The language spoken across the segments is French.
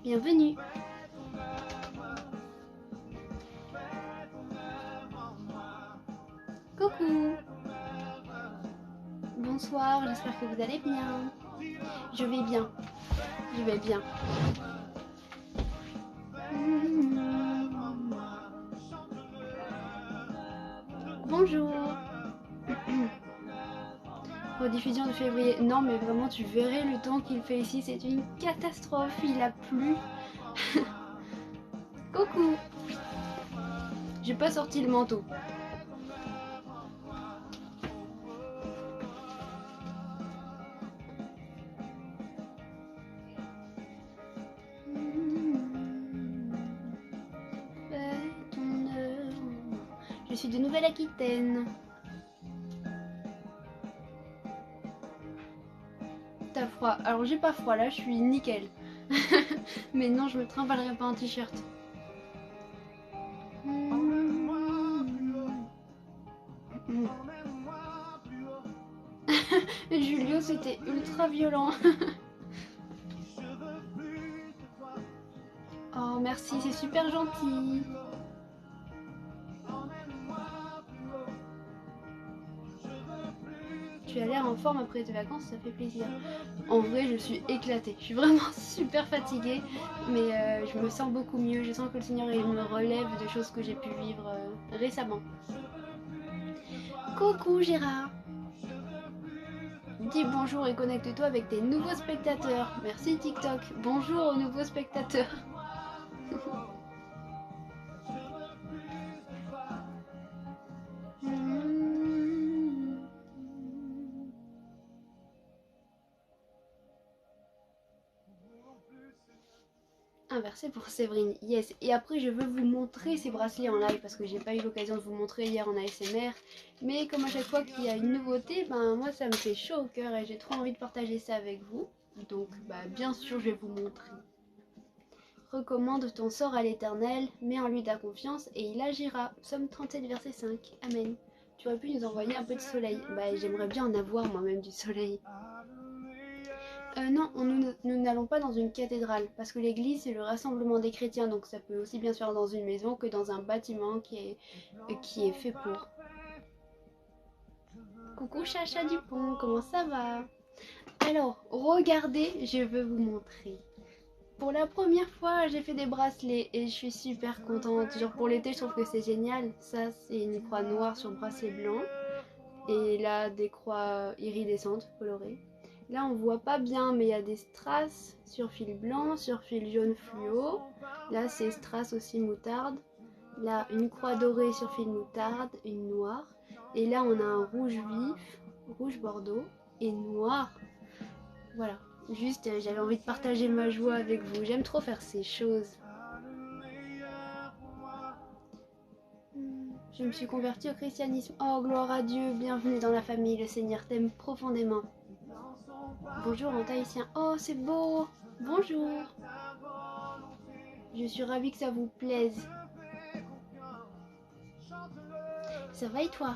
Bienvenue. Coucou. Bonsoir, j'espère que vous allez bien. Je vais bien. Je vais bien. Bonjour. Rediffusion de février. Non mais vraiment tu verrais le temps qu'il fait ici, c'est une catastrophe, il a plu. Coucou. J'ai pas sorti le manteau. Je suis de Nouvelle-Aquitaine. T'as froid? Alors j'ai pas froid là, je suis nickel. Mais non, je me trimballerai pas un t-shirt. Julio, c'était ultra violent. Oh merci, c'est super gentil. Tu as l'air en forme après tes vacances, ça fait plaisir. En vrai, je suis éclatée. Je suis vraiment super fatiguée, mais je me sens beaucoup mieux. Je sens que le Seigneur il me relève de choses que j'ai pu vivre récemment. Coucou Gérard. Dis bonjour et connecte-toi avec tes nouveaux spectateurs. Merci TikTok. Bonjour aux nouveaux spectateurs. Inversé pour Séverine, yes. Et après je veux vous montrer ces bracelets en live parce que j'ai pas eu l'occasion de vous montrer hier en ASMR. Mais comme à chaque fois qu'il y a une nouveauté, ben moi ça me fait chaud au cœur et j'ai trop envie de partager ça avec vous. Donc bah bien sûr je vais vous montrer. Recommande ton sort à l'Éternel, mets en lui ta confiance et il agira. Psaume 37 verset 5. Amen. Tu aurais pu nous envoyer un peu de soleil. Bah j'aimerais bien en avoir moi-même du soleil. Non, nous n'allons pas dans une cathédrale, parce que l'église c'est le rassemblement des chrétiens, donc ça peut aussi bien se faire dans une maison que dans un bâtiment qui est fait pour. Coucou Chacha Dupont, comment ça va? Alors, regardez, je veux vous montrer. Pour la première fois, j'ai fait des bracelets et je suis super contente. Genre pour l'été, je trouve que c'est génial. Ça, c'est une croix noire sur bracelet blanc. Et là, des croix iridescentes, colorées. Là, on voit pas bien, mais il y a des strass sur fil blanc, sur fil jaune fluo. Là, c'est strass aussi moutarde. Là, une croix dorée sur fil moutarde, une noire. Et là, on a un rouge vif, rouge bordeaux et noir. Voilà. Juste, j'avais envie de partager ma joie avec vous. J'aime trop faire ces choses. Je me suis convertie au christianisme. Oh, gloire à Dieu, bienvenue dans la famille. Le Seigneur t'aime profondément. Bonjour en tahitien. Oh, c'est beau. Bonjour. Je suis ravie que ça vous plaise. Ça va et toi?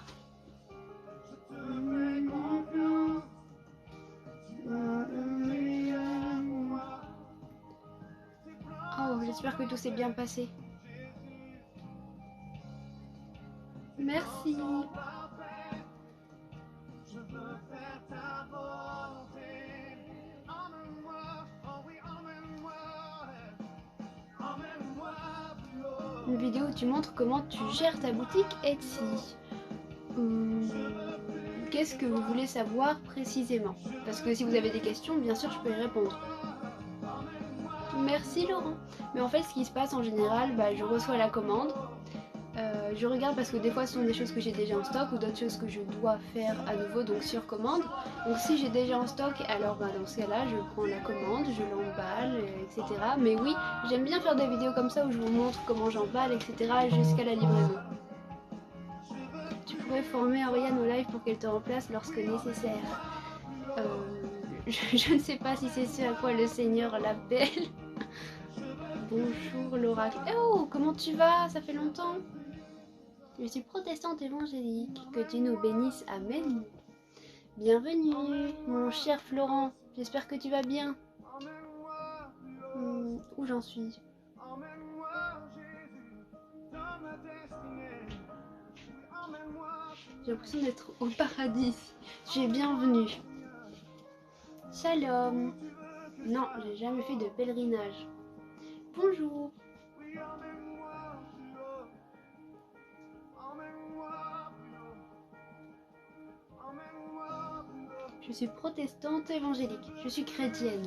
Oh, j'espère que tout s'est bien passé. Merci. Une vidéo où tu montres comment tu gères ta boutique Etsy. Qu'est-ce que vous voulez savoir précisément? Parce que si vous avez des questions, bien sûr, je peux y répondre. Merci Laurent. Mais en fait, ce qui se passe en général, bah, je reçois la commande. Je regarde parce que des fois ce sont des choses que j'ai déjà en stock ou d'autres choses que je dois faire à nouveau, donc sur commande. Donc si j'ai déjà en stock, alors bah, dans ce cas-là, je prends la commande, je l'emballe, etc. Mais oui, j'aime bien faire des vidéos comme ça où je vous montre comment j'emballe, etc. jusqu'à la livraison. Tu pourrais former Oriane au live pour qu'elle te remplace lorsque nécessaire. Je ne sais pas si c'est ce à quoi le Seigneur l'appelle. Bonjour l'oracle. Oh, comment tu vas? Ça fait longtemps. Je suis protestante évangélique. Que Dieu nous bénisse. Amen. Bienvenue, mon cher Florent. J'espère que tu vas bien. Où où j'en suis. J'ai l'impression d'être au paradis. Tu es bienvenue. Shalom. Non, j'ai jamais fait de pèlerinage. Bonjour. Je suis protestante évangélique. Je suis chrétienne.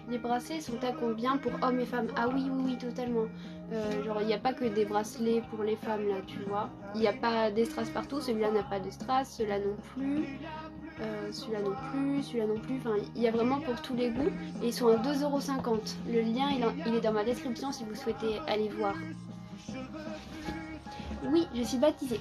Les bracelets sont à combien pour hommes et femmes? Ah oui, oui, oui, totalement. Genre, il n'y a pas que des bracelets pour les femmes, là, tu vois. Il n'y a pas des strass partout. Celui-là n'a pas de strass, celui-là non plus. Celui-là non plus, celui-là non plus. Enfin, il y a vraiment pour tous les goûts. Et ils sont à 2,50 €. Le lien, il est dans ma description si vous souhaitez aller voir. Oui, je suis baptisée.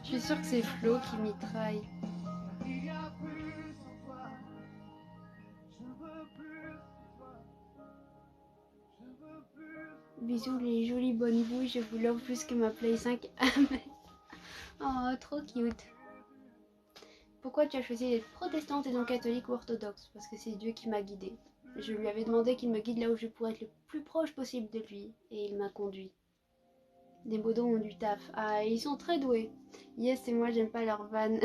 Je suis sûre que c'est Flo qui mitraille. Bisous les jolies bonnes bouilles, je vous love plus que ma Play 5. Oh, trop cute. Pourquoi tu as choisi d'être protestante et non catholique ou orthodoxe? Parce que c'est Dieu qui m'a guidée. Je lui avais demandé qu'il me guide là où je pourrais être le plus proche possible de lui. Et il m'a conduit. Les modos ont du taf. Ah, ils sont très doués. Yes, et moi j'aime pas leur van.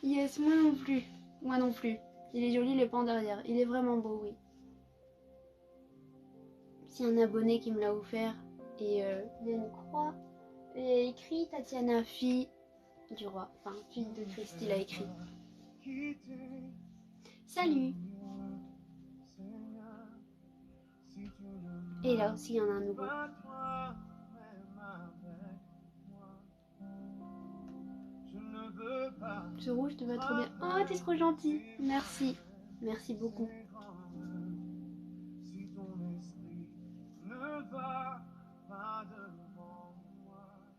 Yes, moi non plus. Moi non plus. Il est joli le pan derrière. Il est vraiment beau, oui. C'est un abonné qui me l'a offert. Et il y a une croix. Et il y a écrit Tatiana, fille du roi. Enfin, fille de Christ, il a écrit. Salut. Et là aussi, il y en a un nouveau. Ce rouge te va trop bien. Oh, t'es trop gentil. Merci. Merci beaucoup.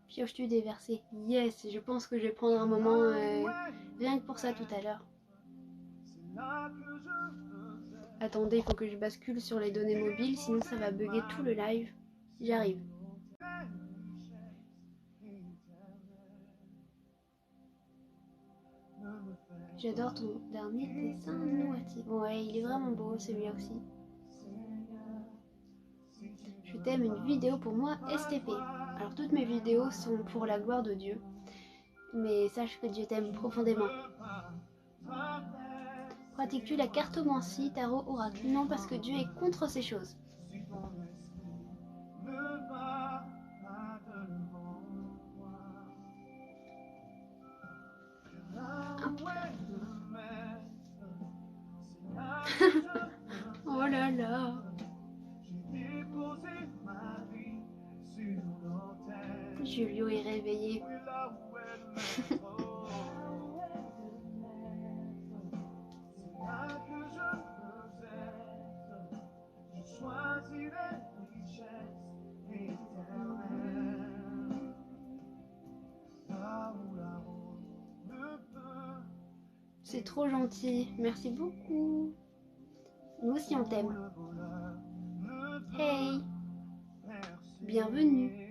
Pioches-tu des versets? Yes, je pense que je vais prendre un moment rien que pour ça tout à l'heure. Attendez, il faut que je bascule sur les données mobiles, sinon ça va bugger tout le live. J'arrive. J'adore ton dernier dessin, Noati. Ouais, il est vraiment beau celui-là aussi. Je t'aime, une vidéo pour moi STP. Alors toutes mes vidéos sont pour la gloire de Dieu. Mais sache que Dieu t'aime profondément. Pratiques-tu la cartomancie, tarot, oracle? Non, parce que Dieu est contre ces choses. Oh là là. Julio est réveillé. C'est trop gentil, merci beaucoup. Nous aussi on t'aime. Hey, bienvenue.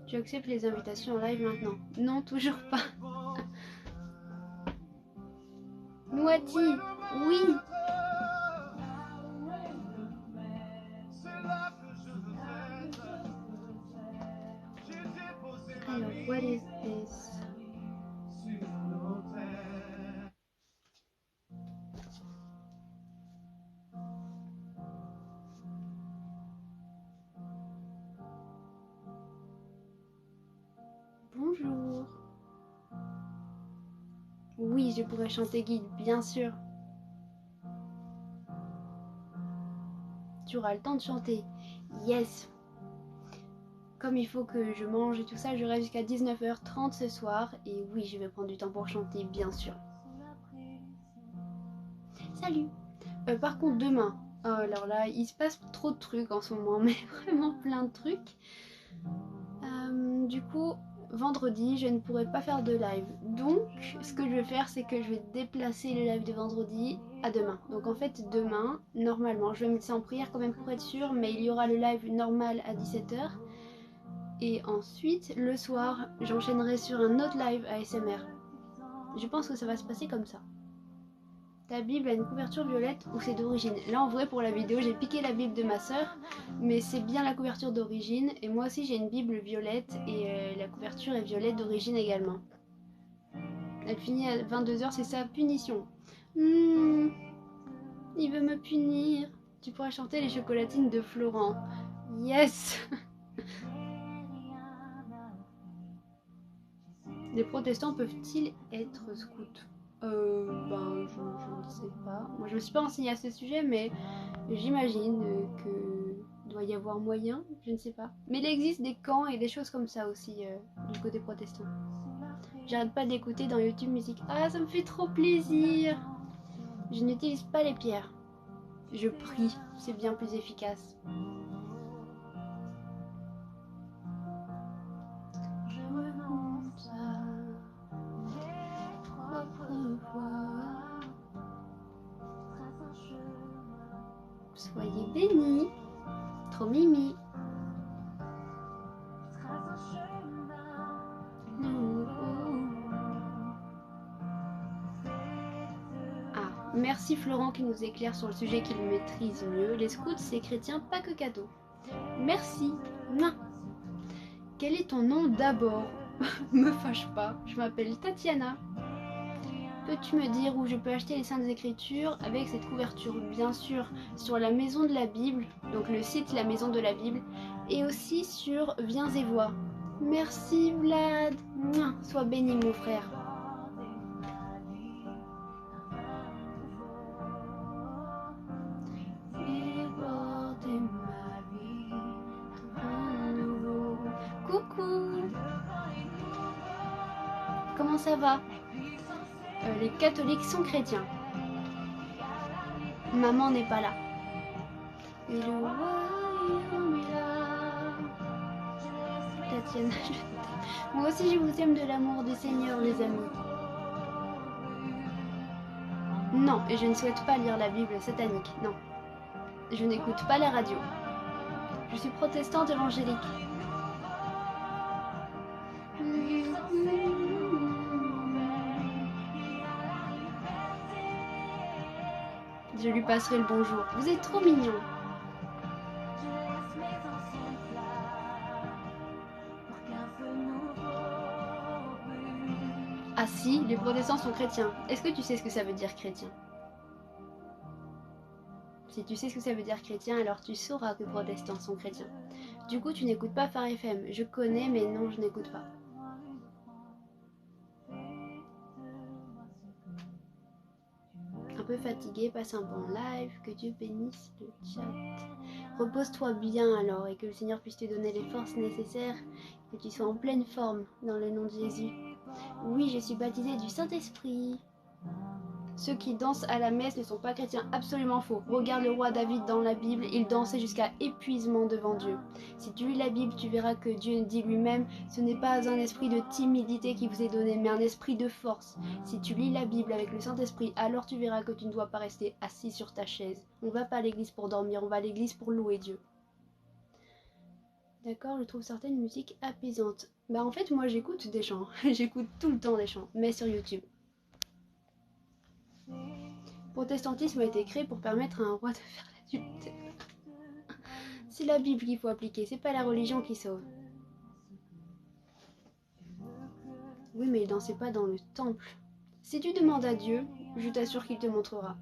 Tu acceptes les invitations en live maintenant? Non, toujours pas. Noati, oui. Alors, what is this? Bonjour. Oui, je pourrais chanter guide, bien sûr. Tu auras le temps de chanter. Yes. comme il faut que je mange et tout ça, je reste jusqu'à 19h30 ce soir. Et oui, je vais prendre du temps pour chanter, bien sûr. Salut. Par contre, demain, alors là, il se passe trop de trucs en ce moment, mais vraiment plein de trucs. Du coup, vendredi, je ne pourrai pas faire de live. Donc, ce que je vais faire, c'est que je vais déplacer le live de vendredi à demain. Donc en fait, demain, normalement, je vais mettre ça en prière quand même pour être sûr, mais il y aura le live normal à 17h. Et ensuite, le soir, j'enchaînerai sur un autre live ASMR. Je pense que ça va se passer comme ça. Ta Bible a une couverture violette ou c'est d'origine? Là en vrai pour la vidéo j'ai piqué la Bible de ma soeur, mais c'est bien la couverture d'origine. Et moi aussi j'ai une Bible violette et la couverture est violette d'origine également. Elle finit à 22h, c'est sa punition. Il veut me punir. Tu pourras chanter les chocolatines de Florent. Yes. Les protestants peuvent-ils être scouts? Je ne sais pas. Moi, je me suis pas renseignée à ce sujet, mais j'imagine que doit y avoir moyen. Je ne sais pas. Mais il existe des camps et des choses comme ça aussi du côté protestant. J'arrête pas d'écouter dans YouTube Musique. Ah, ça me fait trop plaisir. Je n'utilise pas les pierres. Je prie. C'est bien plus efficace. Je remonte à propre voix. Soyez bénis. Trop mimi. Ah, merci Florent qui nous éclaire sur le sujet qu'il maîtrise mieux. Les scouts, c'est chrétien, pas que cadeau. Merci. Non. Quel est ton nom d'abord? Me fâche pas, je m'appelle Tatiana. Peux-tu me dire où je peux acheter les Saintes Écritures avec cette couverture? Bien sûr, sur la Maison de la Bible, donc le site La Maison de la Bible, et aussi sur Viens et Vois. Merci Vlad. Sois béni mon frère. Coucou. Comment ça va? Les catholiques sont chrétiens. Maman n'est pas là. Et le royaume est là. Tatiana, je t'aime. Moi aussi je vous aime de l'amour du Seigneur, les amis. Non, et je ne souhaite pas lire la Bible satanique, non. Je n'écoute pas la radio. Je suis protestante évangélique. Je lui passerai le bonjour. Vous êtes trop mignon. Ah si, les protestants sont chrétiens. Est-ce que tu sais ce que ça veut dire chrétien? Si tu sais ce que ça veut dire chrétien, alors tu sauras que les protestants sont chrétiens. Du coup, tu n'écoutes pas Phare FM. Je connais, mais non, je n'écoute pas. Un peu fatigué, passe un bon live, que Dieu bénisse le chat. Repose-toi bien alors et que le Seigneur puisse te donner les forces nécessaires, que tu sois en pleine forme dans le nom de Jésus. Oui, je suis baptisée du Saint-Esprit. Ceux qui dansent à la messe ne sont pas chrétiens, absolument faux. Regarde le roi David dans la Bible, il dansait jusqu'à épuisement devant Dieu. Si tu lis la Bible, tu verras que Dieu dit lui-même, ce n'est pas un esprit de timidité qui vous est donné, mais un esprit de force. Si tu lis la Bible avec le Saint-Esprit, alors tu verras que tu ne dois pas rester assis sur ta chaise. On ne va pas à l'église pour dormir, on va à l'église pour louer Dieu. D'accord, je trouve certaines musiques apaisantes. Bah en fait, moi j'écoute des chants, j'écoute tout le temps des chants, mais sur YouTube. Le protestantisme a été créé pour permettre à un roi de faire l'adultère. C'est la Bible qu'il faut appliquer, c'est pas la religion qui sauve. Oui, mais il dansait pas dans le temple. Si tu demandes à Dieu, je t'assure qu'il te montrera.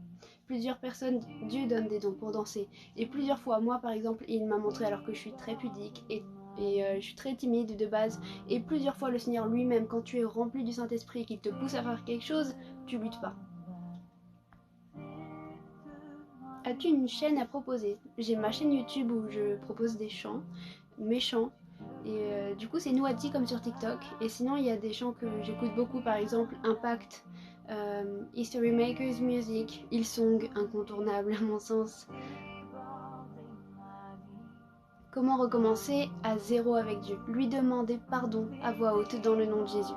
Plusieurs personnes, Dieu donne des dons pour danser. Et plusieurs fois, moi par exemple, il m'a montré alors que je suis très pudique et je suis très timide de base. Et plusieurs fois, le Seigneur lui-même, quand tu es rempli du Saint-Esprit et qu'il te pousse à faire quelque chose, tu luttes pas. As-tu une chaîne à proposer? J'ai ma chaîne YouTube où je propose des chants, mes chants. Et du coup, c'est Nouati comme sur TikTok. Et sinon, il y a des chants que j'écoute beaucoup, par exemple Impact, History Makers Music, Hillsong, incontournable à mon sens. Comment recommencer à zéro avec Dieu? Lui demander pardon à voix haute dans le nom de Jésus.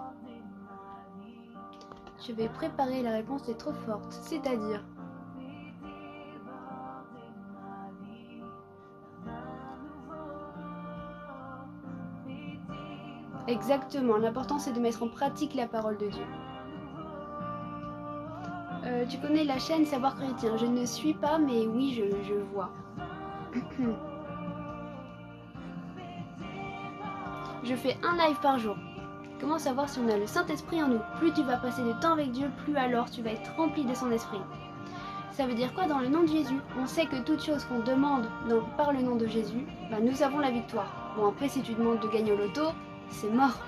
Je vais préparer, la réponse est trop forte, c'est-à-dire... Exactement, l'important c'est de mettre en pratique la parole de Dieu. Tu connais la chaîne Savoir Chrétien? Je ne suis pas, mais oui, je vois. Je fais un live par jour. Comment savoir si on a le Saint-Esprit en nous? Plus tu vas passer de temps avec Dieu, plus alors tu vas être rempli de son esprit. Ça veut dire quoi dans le nom de Jésus? On sait que toute chose qu'on demande par le nom de Jésus, nous avons la victoire. Bon, après, si tu demandes de gagner au loto, c'est mort.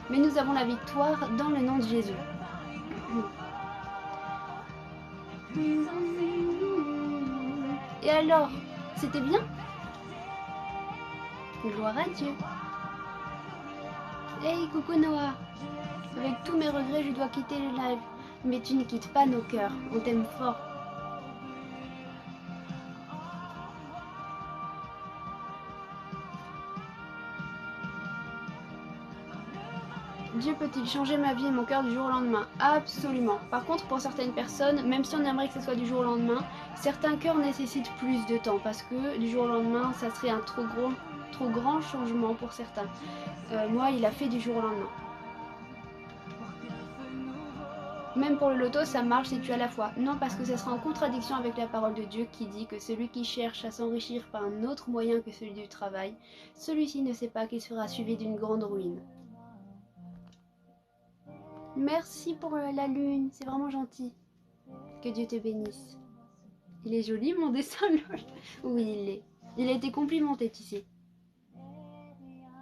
Mais nous avons la victoire dans le nom de Jésus. Et alors, c'était bien? Gloire à Dieu. Hey, coucou Noah. Avec tous mes regrets, je dois quitter le live. Mais tu ne quittes pas nos cœurs. On t'aime fort. Dieu peut-il changer ma vie et mon cœur du jour au lendemain? Absolument. Par contre, pour certaines personnes, même si on aimerait que ce soit du jour au lendemain, certains cœurs nécessitent plus de temps parce que du jour au lendemain, ça serait un trop grand changement pour certains. Moi, il a fait du jour au lendemain. Même pour le loto, ça marche si tu as la foi. Non, parce que ça sera en contradiction avec la parole de Dieu qui dit que celui qui cherche à s'enrichir par un autre moyen que celui du travail, celui-ci ne sait pas qu'il sera suivi d'une grande ruine. Merci pour la lune, c'est vraiment gentil. Que Dieu te bénisse. Il est joli mon dessin, lol. Oui, il l'est. Il a été complimenté, tu sais.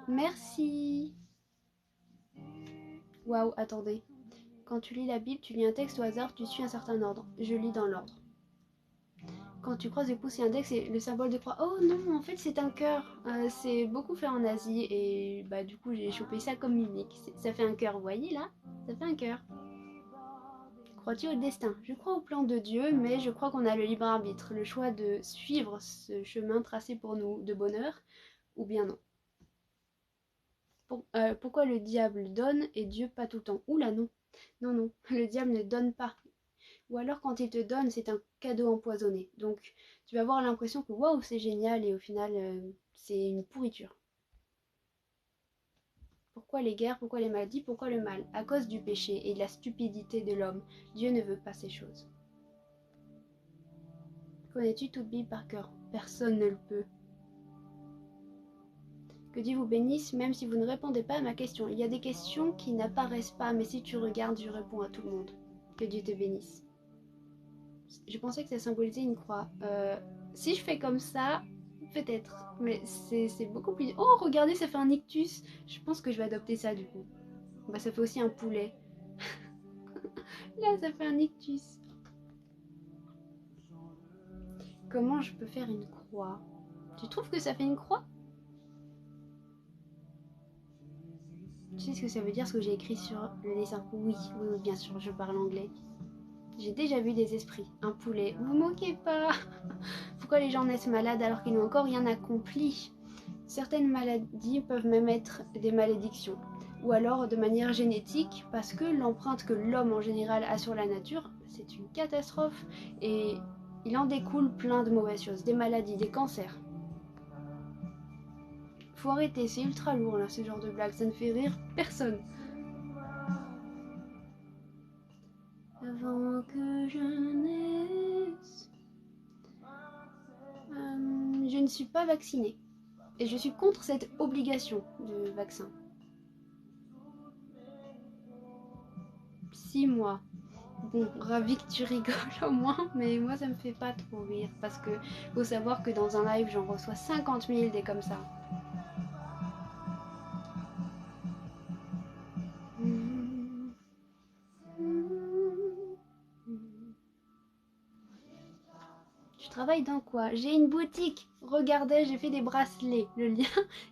Merci. Waouh, attendez. Quand tu lis la Bible, tu lis un texte au hasard, tu suis un certain ordre. Je lis dans l'ordre. Quand tu croises le pouce et index, c'est le symbole de croix. Oh non, en fait c'est un cœur. C'est beaucoup fait en Asie et du coup j'ai chopé ça comme unique. Ça fait un cœur, vous voyez là? Ça fait un cœur. Crois-tu au destin? Je crois au plan de Dieu, mais je crois qu'on a le libre arbitre, le choix de suivre ce chemin tracé pour nous de bonheur, ou bien non. Pourquoi le diable donne et Dieu pas tout le temps? Oula non, non, le diable ne donne pas. Ou alors quand il te donne, c'est un cadeau empoisonné. Donc tu vas avoir l'impression que waouh, c'est génial et au final, c'est une pourriture. Pourquoi les guerres? Pourquoi les maladies? Pourquoi le mal? À cause du péché et de la stupidité de l'homme. Dieu ne veut pas ces choses. Connais-tu toute Bible par cœur? Personne ne le peut. Que Dieu vous bénisse, même si vous ne répondez pas à ma question. Il y a des questions qui n'apparaissent pas, mais si tu regardes, je réponds à tout le monde. Que Dieu te bénisse. Je pensais que ça symbolisait une croix. Si je fais comme ça, peut-être. Mais c'est beaucoup plus... Oh, regardez, ça fait un ictus. Je pense que je vais adopter ça, du coup. Ça fait aussi un poulet. Là, ça fait un ictus. Comment je peux faire une croix? Tu trouves que ça fait une croix? Tu sais ce que ça veut dire, ce que j'ai écrit sur le dessin? Oui, bien sûr, je parle anglais. J'ai déjà vu des esprits, un poulet. Vous moquez pas. Pourquoi les gens naissent malades alors qu'ils n'ont encore rien accompli? Certaines maladies peuvent même être des malédictions. Ou alors de manière génétique, parce que l'empreinte que l'homme en général a sur la nature, c'est une catastrophe. Et il en découle plein de mauvaises choses, des maladies, des cancers. Faut arrêter, c'est ultra lourd là, ce genre de blague, ça ne fait rire personne. Avant que je naisse, je ne suis pas vaccinée. Et je suis contre cette obligation de vaccin. 6 mois. Bon, ravi que tu rigoles au moins, mais moi ça me fait pas trop rire parce que faut savoir que dans un live j'en reçois 50 000 des comme ça. Tu travailles dans quoi? J'ai une boutique. Regardez, j'ai fait des bracelets. Le lien,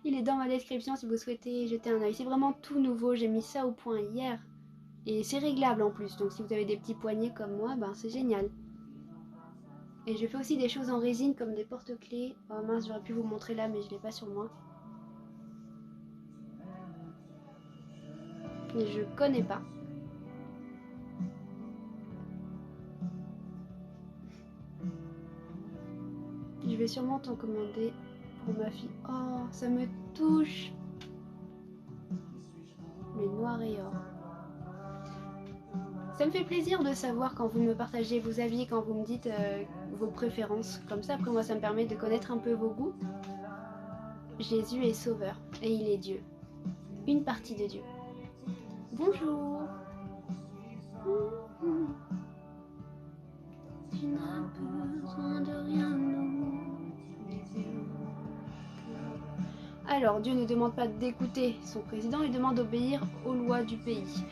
il est dans ma description si vous souhaitez jeter un œil. C'est vraiment tout nouveau. J'ai mis ça au point hier. Et c'est réglable en plus. Donc si vous avez des petits poignets comme moi, ben c'est génial. Et je fais aussi des choses en résine comme des porte-clés. Oh mince, j'aurais pu vous montrer là, mais je l'ai pas sur moi. Et je connais pas. Je vais sûrement t'en commander pour ma fille. Oh, ça me touche. Le noir et or. Ça me fait plaisir de savoir quand vous me partagez vos avis, quand vous me dites vos préférences. Comme ça, après moi, ça me permet de connaître un peu vos goûts. Jésus est sauveur et il est Dieu. Une partie de Dieu. Bonjour. Tu n'as besoin de rien, non. Alors, Dieu ne demande pas d'écouter son président, il demande d'obéir aux lois du pays.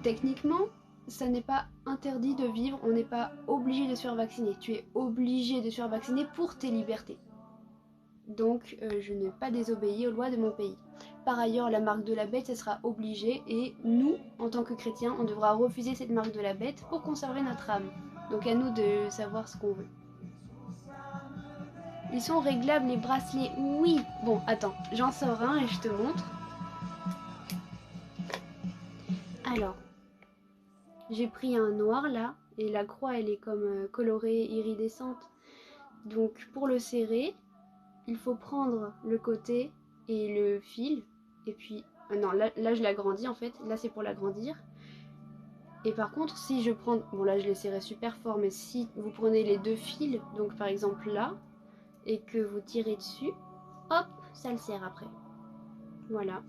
Techniquement, ça n'est pas interdit de vivre, on n'est pas obligé de se faire vacciner. Tu es obligé de se faire vacciner pour tes libertés. Donc, je n'ai pas désobéi aux lois de mon pays. Par ailleurs, la marque de la bête, ça sera obligé et nous, en tant que chrétiens, on devra refuser cette marque de la bête pour conserver notre âme. Donc à nous de savoir ce qu'on veut. Ils sont réglables les bracelets, oui. Bon, attends, j'en sors un et je te montre. Alors, j'ai pris un noir là, et la croix elle est comme colorée, iridescente. Donc pour le serrer, il faut prendre le côté et le fil, et puis... non, là je l'agrandis en fait, là c'est pour l'agrandir. Et par contre, si je prends... Bon là je l'ai serré super fort, mais si vous prenez les deux fils, donc par exemple là, et que vous tirez dessus, hop, ça le serre après. Voilà,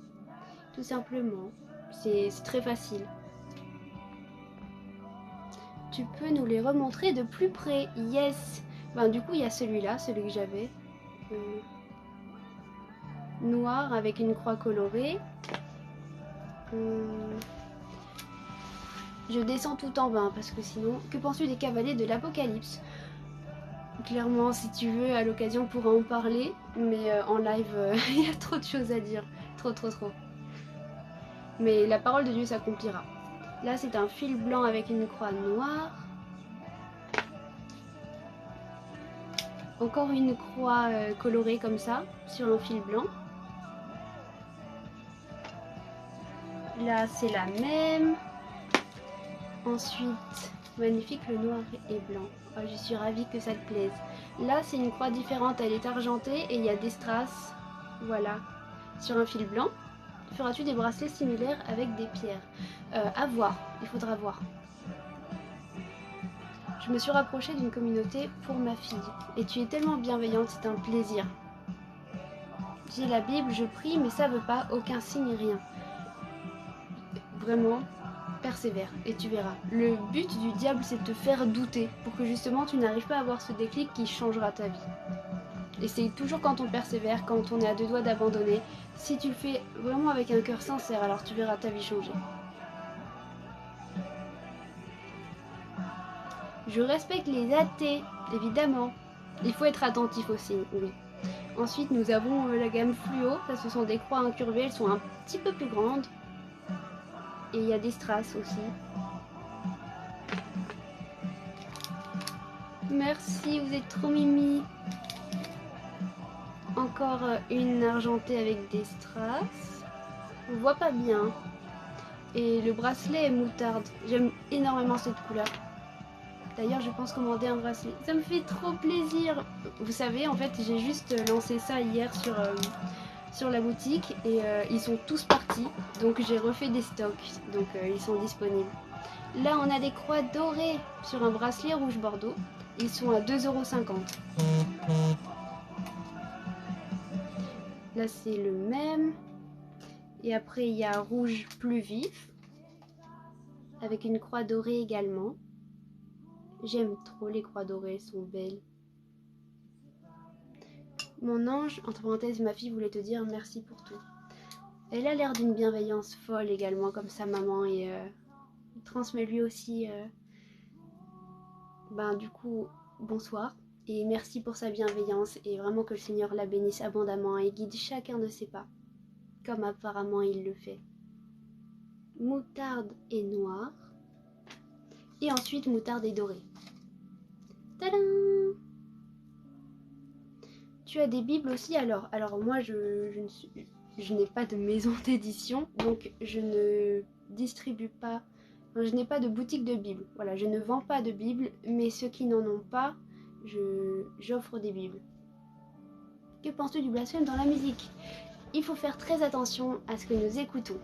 tout simplement. C'est très facile. Tu peux nous les remontrer de plus près. Yes. Ben, du coup, il y a celui-là, celui que j'avais. Noir avec une croix colorée. Je descends tout en bas parce que sinon... Que penses-tu des cavaliers de l'Apocalypse? Clairement, si tu veux, à l'occasion, on pourra en parler. Mais en live, il y a trop de choses à dire. Trop. Mais la parole de Dieu s'accomplira. Là, c'est un fil blanc avec une croix noire. Encore une croix colorée comme ça, sur un fil blanc. Là, c'est la même. Ensuite, magnifique, le noir et blanc. Oh, je suis ravie que ça te plaise. Là, c'est une croix différente. Elle est argentée et il y a des strass. Voilà. Sur un fil blanc. Feras-tu des bracelets similaires avec des pierres? À voir. Il faudra voir. Je me suis rapprochée d'une communauté pour ma fille. Et tu es tellement bienveillante, c'est un plaisir. J'ai la Bible, je prie, mais ça veut pas, aucun signe, rien. Vraiment, persévère et tu verras. Le but du diable, c'est de te faire douter pour que justement tu n'arrives pas à avoir ce déclic qui changera ta vie. Et c'est toujours quand on persévère, quand on est à deux doigts d'abandonner. Si tu le fais vraiment avec un cœur sincère, alors tu verras ta vie changer. Je respecte les athées, évidemment. Il faut être attentif aussi, oui. Ensuite, nous avons la gamme fluo. Ça, ce sont des croix incurvées. Elles sont un petit peu plus grandes. Et il y a des strass aussi. Merci, vous êtes trop mimi. Encore une argentée avec des strass. On voit pas bien. Et le bracelet est moutarde. J'aime énormément cette couleur. D'ailleurs, je pense commander un bracelet. Ça me fait trop plaisir. Vous savez, en fait, j'ai juste lancé ça hier sur la boutique et ils sont tous partis. Donc j'ai refait des stocks. Donc ils sont disponibles. Là, on a des croix dorées sur un bracelet rouge bordeaux. Ils sont à 2,50 €. Là, c'est le même. Et après, il y a rouge plus vif. Avec une croix dorée également. J'aime trop les croix dorées, elles sont belles. Mon ange, entre parenthèses, ma fille voulait te dire merci pour tout. Elle a l'air d'une bienveillance folle également, comme sa maman. Et transmet lui aussi... du coup, bonsoir. Et merci pour sa bienveillance et vraiment que le Seigneur la bénisse abondamment et guide chacun de ses pas, comme apparemment il le fait. Moutarde est noire. Et ensuite moutarde est dorée. Tadam! Tu as des bibles aussi alors moi je n'ai pas de maison d'édition, donc je ne distribue pas, je n'ai pas de boutique de bibles. Voilà, je ne vends pas de bibles, mais ceux qui n'en ont pas, j'offre des bibles. Que penses-tu du blasphème dans la musique? Il faut faire très attention à ce que nous écoutons.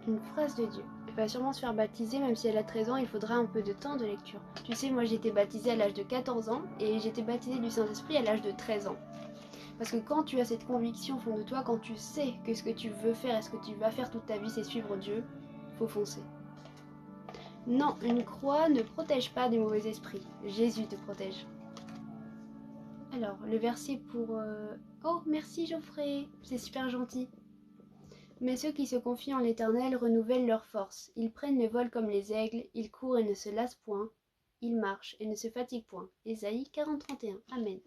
Une phrase de Dieu. Elle va sûrement se faire baptiser, même si elle a 13 ans, il faudra un peu de temps de lecture. Tu sais, moi j'ai été baptisée à l'âge de 14 ans et j'ai été baptisée du Saint-Esprit à l'âge de 13 ans. Parce que quand tu as cette conviction au fond de toi, quand tu sais que ce que tu veux faire et ce que tu vas faire toute ta vie, c'est suivre Dieu, faut foncer. Non, une croix ne protège pas des mauvais esprits. Jésus te protège. Alors, le verset pour... Oh, merci Geoffrey, c'est super gentil. Mais ceux qui se confient en l'Éternel renouvellent leur force. Ils prennent le vol comme les aigles, ils courent et ne se lassent point, ils marchent et ne se fatiguent point. Ésaïe 40:31. Amen.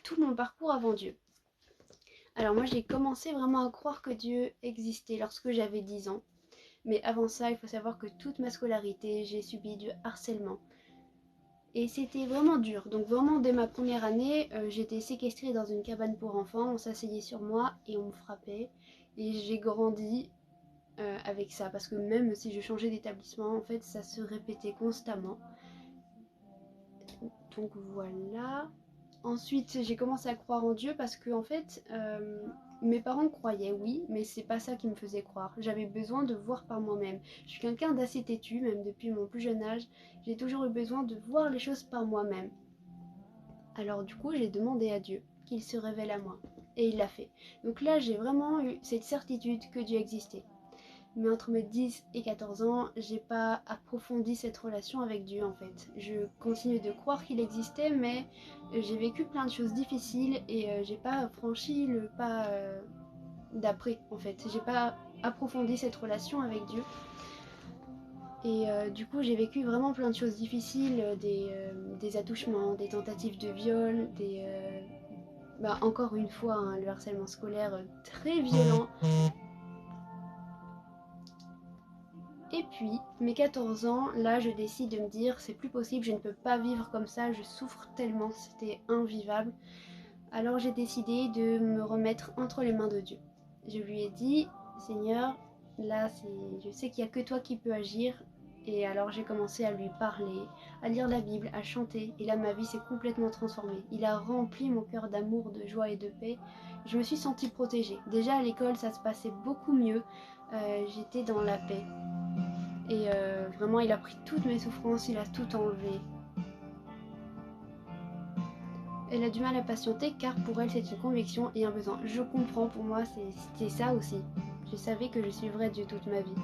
Tout mon parcours avant Dieu. Alors moi j'ai commencé vraiment à croire que Dieu existait lorsque j'avais 10 ans. Mais avant ça, il faut savoir que toute ma scolarité, j'ai subi du harcèlement. Et c'était vraiment dur. Donc vraiment dès ma première année, j'étais séquestrée dans une cabane pour enfants, on s'asseyait sur moi et on me frappait. Et j'ai grandi avec ça, parce que même si je changeais d'établissement, en fait, ça se répétait constamment. Donc voilà. Ensuite, j'ai commencé à croire en Dieu parce que, en fait, mes parents croyaient, oui, mais c'est pas ça qui me faisait croire. J'avais besoin de voir par moi-même. Je suis quelqu'un d'assez têtu, même depuis mon plus jeune âge. J'ai toujours eu besoin de voir les choses par moi-même. Alors du coup, j'ai demandé à Dieu qu'il se révèle à moi. Et il l'a fait. Donc là, j'ai vraiment eu cette certitude que Dieu existait. Mais entre mes 10 et 14 ans, j'ai pas approfondi cette relation avec Dieu en fait. Je continue de croire qu'il existait, mais j'ai vécu plein de choses difficiles et j'ai pas franchi le pas d'après en fait. J'ai pas approfondi cette relation avec Dieu. Et du coup, j'ai vécu vraiment plein de choses difficiles, des attouchements, des tentatives de viol, encore une fois, hein, le harcèlement scolaire très violent. Et puis, mes 14 ans, là je décide de me dire c'est plus possible, je ne peux pas vivre comme ça, je souffre tellement, c'était invivable. Alors j'ai décidé de me remettre entre les mains de Dieu. Je lui ai dit, Seigneur, là je sais qu'il n'y a que toi qui peux agir. Et alors j'ai commencé à lui parler, à lire la Bible, à chanter. Et là ma vie s'est complètement transformée. Il a rempli mon cœur d'amour, de joie et de paix. Je me suis sentie protégée. Déjà à l'école ça se passait beaucoup mieux. J'étais dans la paix. Et vraiment, il a pris toutes mes souffrances, il a tout enlevé. Elle a du mal à patienter car pour elle c'est une conviction et un besoin. Je comprends, pour moi c'était ça aussi. Je savais que je suivrais Dieu toute ma vie.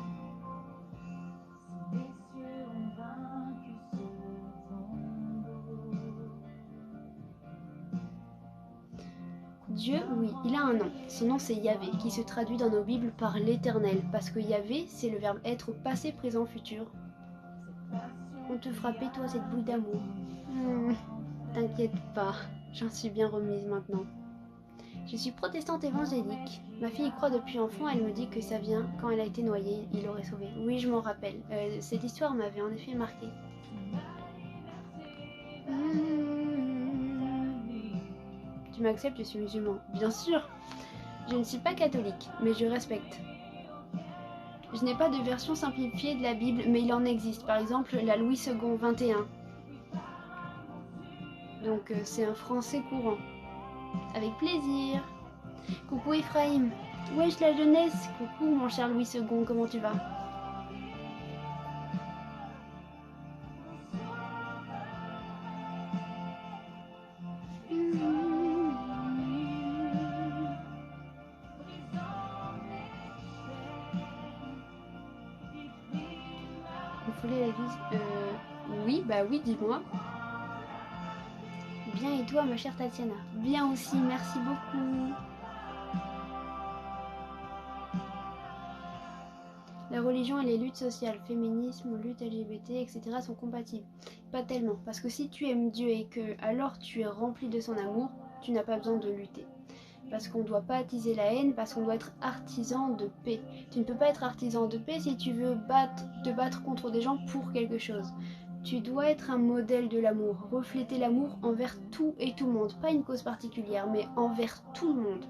Dieu, oui, il a un nom. Son nom c'est Yahvé, qui se traduit dans nos Bibles par l'Éternel. Parce que Yahvé, c'est le verbe être au passé, présent, futur. On te frappait toi cette boule d'amour. T'inquiète pas, j'en suis bien remise maintenant. Je suis protestante évangélique. Ma fille y croit depuis enfant, elle me dit que ça vient quand elle a été noyée, il l'aurait sauvée. Oui, je m'en rappelle. Cette histoire m'avait en effet marquée. Tu m'acceptes, je suis musulman. Bien sûr. Je ne suis pas catholique, mais je respecte. Je n'ai pas de version simplifiée de la Bible, mais il en existe. Par exemple, la Louis II 21. Donc c'est un français courant. Avec plaisir. Coucou Ephraim. Wesh la jeunesse. Coucou mon cher Louis II, comment tu vas? affolée à l'église. Oui, bah oui, dis-moi. Bien et toi, ma chère Tatiana? Bien aussi, merci beaucoup. La religion et les luttes sociales, féminisme, lutte LGBT, etc. sont compatibles. Pas tellement, parce que si tu aimes Dieu et que alors tu es rempli de son amour, tu n'as pas besoin de lutter. Parce qu'on ne doit pas attiser la haine, parce qu'on doit être artisan de paix. Tu ne peux pas être artisan de paix si tu veux te battre contre des gens pour quelque chose. Tu dois être un modèle de l'amour, refléter l'amour envers tout et tout le monde, pas une cause particulière, mais envers tout le monde.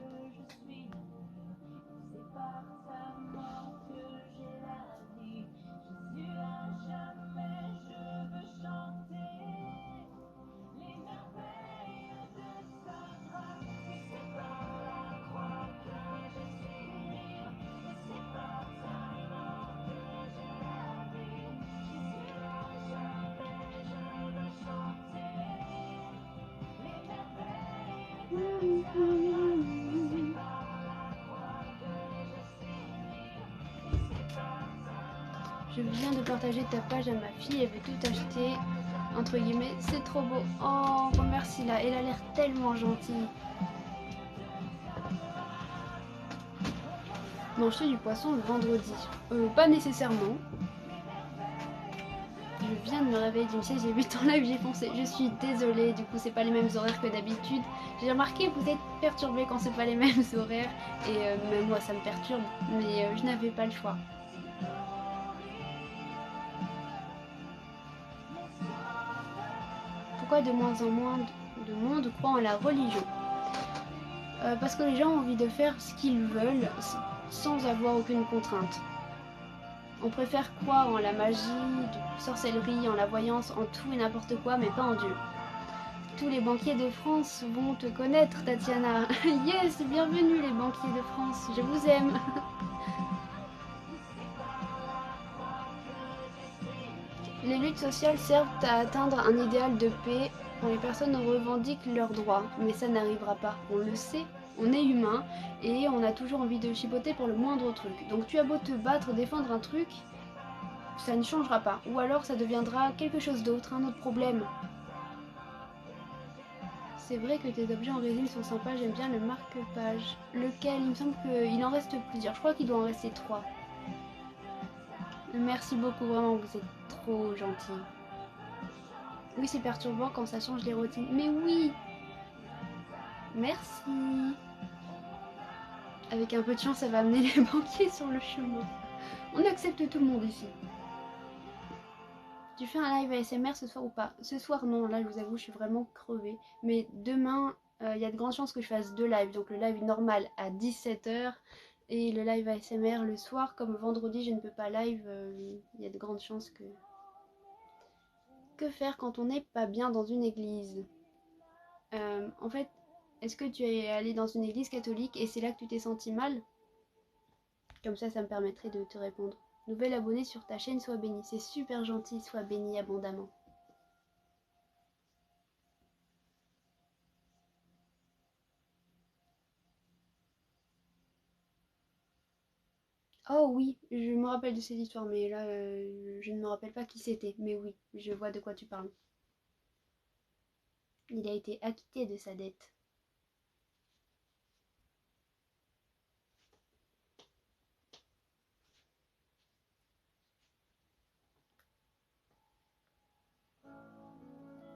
Je viens de partager ta page à ma fille, elle veut tout acheter, entre guillemets, c'est trop beau. Oh, remercie-la, elle a l'air tellement gentille. Manges-tu du poisson le vendredi? Pas nécessairement. Je viens de me réveiller d'une sieste, j'ai vu ton live, j'ai foncé. Je suis désolée, du coup c'est pas les mêmes horaires que d'habitude. J'ai remarqué que vous êtes perturbés quand c'est pas les mêmes horaires. Et même moi ça me perturbe, mais je n'avais pas le choix. Pourquoi de moins en moins de monde croit en la religion? Parce que les gens ont envie de faire ce qu'ils veulent sans avoir aucune contrainte. On préfère croire en la magie, en sorcellerie, en la voyance, en tout et n'importe quoi, mais pas en Dieu. Tous les banquiers de France vont te connaître, Tatiana. Yes, bienvenue les banquiers de France, je vous aime. Les luttes sociales servent à atteindre un idéal de paix quand les personnes revendiquent leurs droits, mais ça n'arrivera pas, on le sait. On est humain et on a toujours envie de chipoter pour le moindre truc. Donc tu as beau te battre, défendre un truc, ça ne changera pas. Ou alors ça deviendra quelque chose d'autre, un autre problème. C'est vrai que tes objets en résine sont sympas, j'aime bien le marque-page. Lequel? Il me semble qu'il en reste plusieurs, je crois qu'il doit en rester 3. Merci beaucoup, vraiment, vous êtes trop gentil. Oui, c'est perturbant quand ça change les routines. Mais oui! Merci! Avec un peu de chance, ça va amener les banquiers sur le chemin. On accepte tout le monde ici. Tu fais un live ASMR ce soir ou pas? Ce soir, non, là, je vous avoue, je suis vraiment crevée. Mais demain, il y a de grandes chances que je fasse 2 lives. Donc le live normal à 17h et le live ASMR le soir. Comme vendredi, je ne peux pas live, il y a de grandes chances que... Que faire quand on n'est pas bien dans une église? En fait, est-ce que tu es allé dans une église catholique et c'est là que tu t'es senti mal? Comme ça me permettrait de te répondre. Nouvel abonné sur ta chaîne, sois béni. C'est super gentil, sois béni abondamment. Oh oui, je me rappelle de cette histoire, mais là, je ne me rappelle pas qui c'était. Mais oui, je vois de quoi tu parles. Il a été acquitté de sa dette.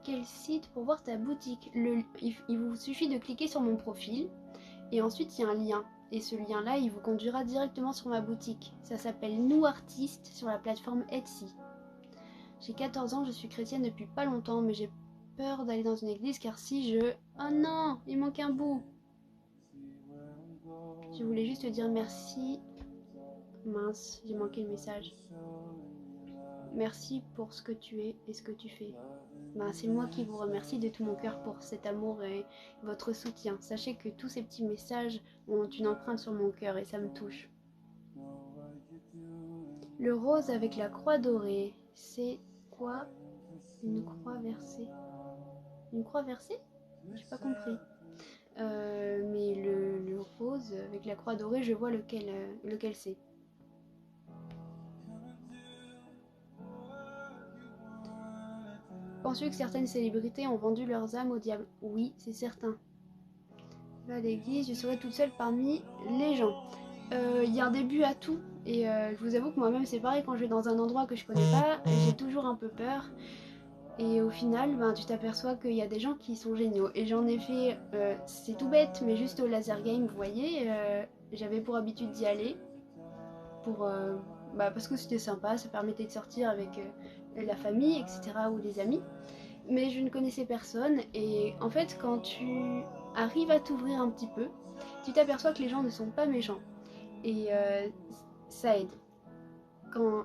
Quel site pour voir ta boutique? Il vous suffit de cliquer sur mon profil et ensuite il y a un lien. Et ce lien-là, il vous conduira directement sur ma boutique. Ça s'appelle Nous Artistes sur la plateforme Etsy. J'ai 14 ans, je suis chrétienne depuis pas longtemps, mais j'ai peur d'aller dans une église car si je... Oh non, il manque un bout. Je voulais juste te dire merci. Mince, j'ai manqué le message. Merci pour ce que tu es et ce que tu fais. C'est moi qui vous remercie de tout mon cœur pour cet amour et votre soutien. Sachez que tous ces petits messages ont une empreinte sur mon cœur et ça me touche. Le rose avec la croix dorée, c'est quoi? Une croix versée. Une croix versée? J'ai pas compris. Mais le rose avec la croix dorée, je vois lequel c'est. Penses-tu que certaines célébrités ont vendu leurs âmes au diable? Oui, c'est certain. Là, à l'église, je serai toute seule parmi les gens. Il y a un début à tout. Et je vous avoue que moi-même, c'est pareil, quand je vais dans un endroit que je connais pas, j'ai toujours un peu peur. Et au final, ben, tu t'aperçois qu'il y a des gens qui sont géniaux. Et j'en ai fait, c'est tout bête, mais juste au laser game, vous voyez, j'avais pour habitude d'y aller. Parce que c'était sympa, ça permettait de sortir avec la famille, etc. ou les amis. Mais je ne connaissais personne. Et en fait, quand tu arrives à t'ouvrir un petit peu, tu t'aperçois que les gens ne sont pas méchants. Et ça aide.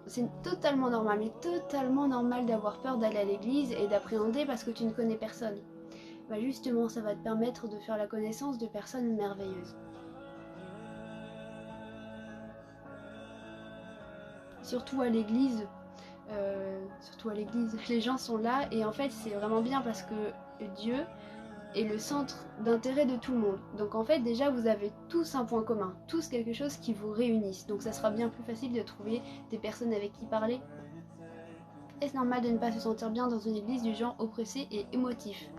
C'est totalement normal, mais totalement normal d'avoir peur d'aller à l'église et d'appréhender parce que tu ne connais personne. Bah justement, ça va te permettre de faire la connaissance de personnes merveilleuses. Surtout à l'église, les gens sont là et en fait c'est vraiment bien parce que Dieu est le centre d'intérêt de tout le monde. Donc en fait déjà vous avez tous un point commun, tous quelque chose qui vous réunisse. Donc ça sera bien plus facile de trouver des personnes avec qui parler. Est-ce normal de ne pas se sentir bien dans une église du genre oppressé et émotif?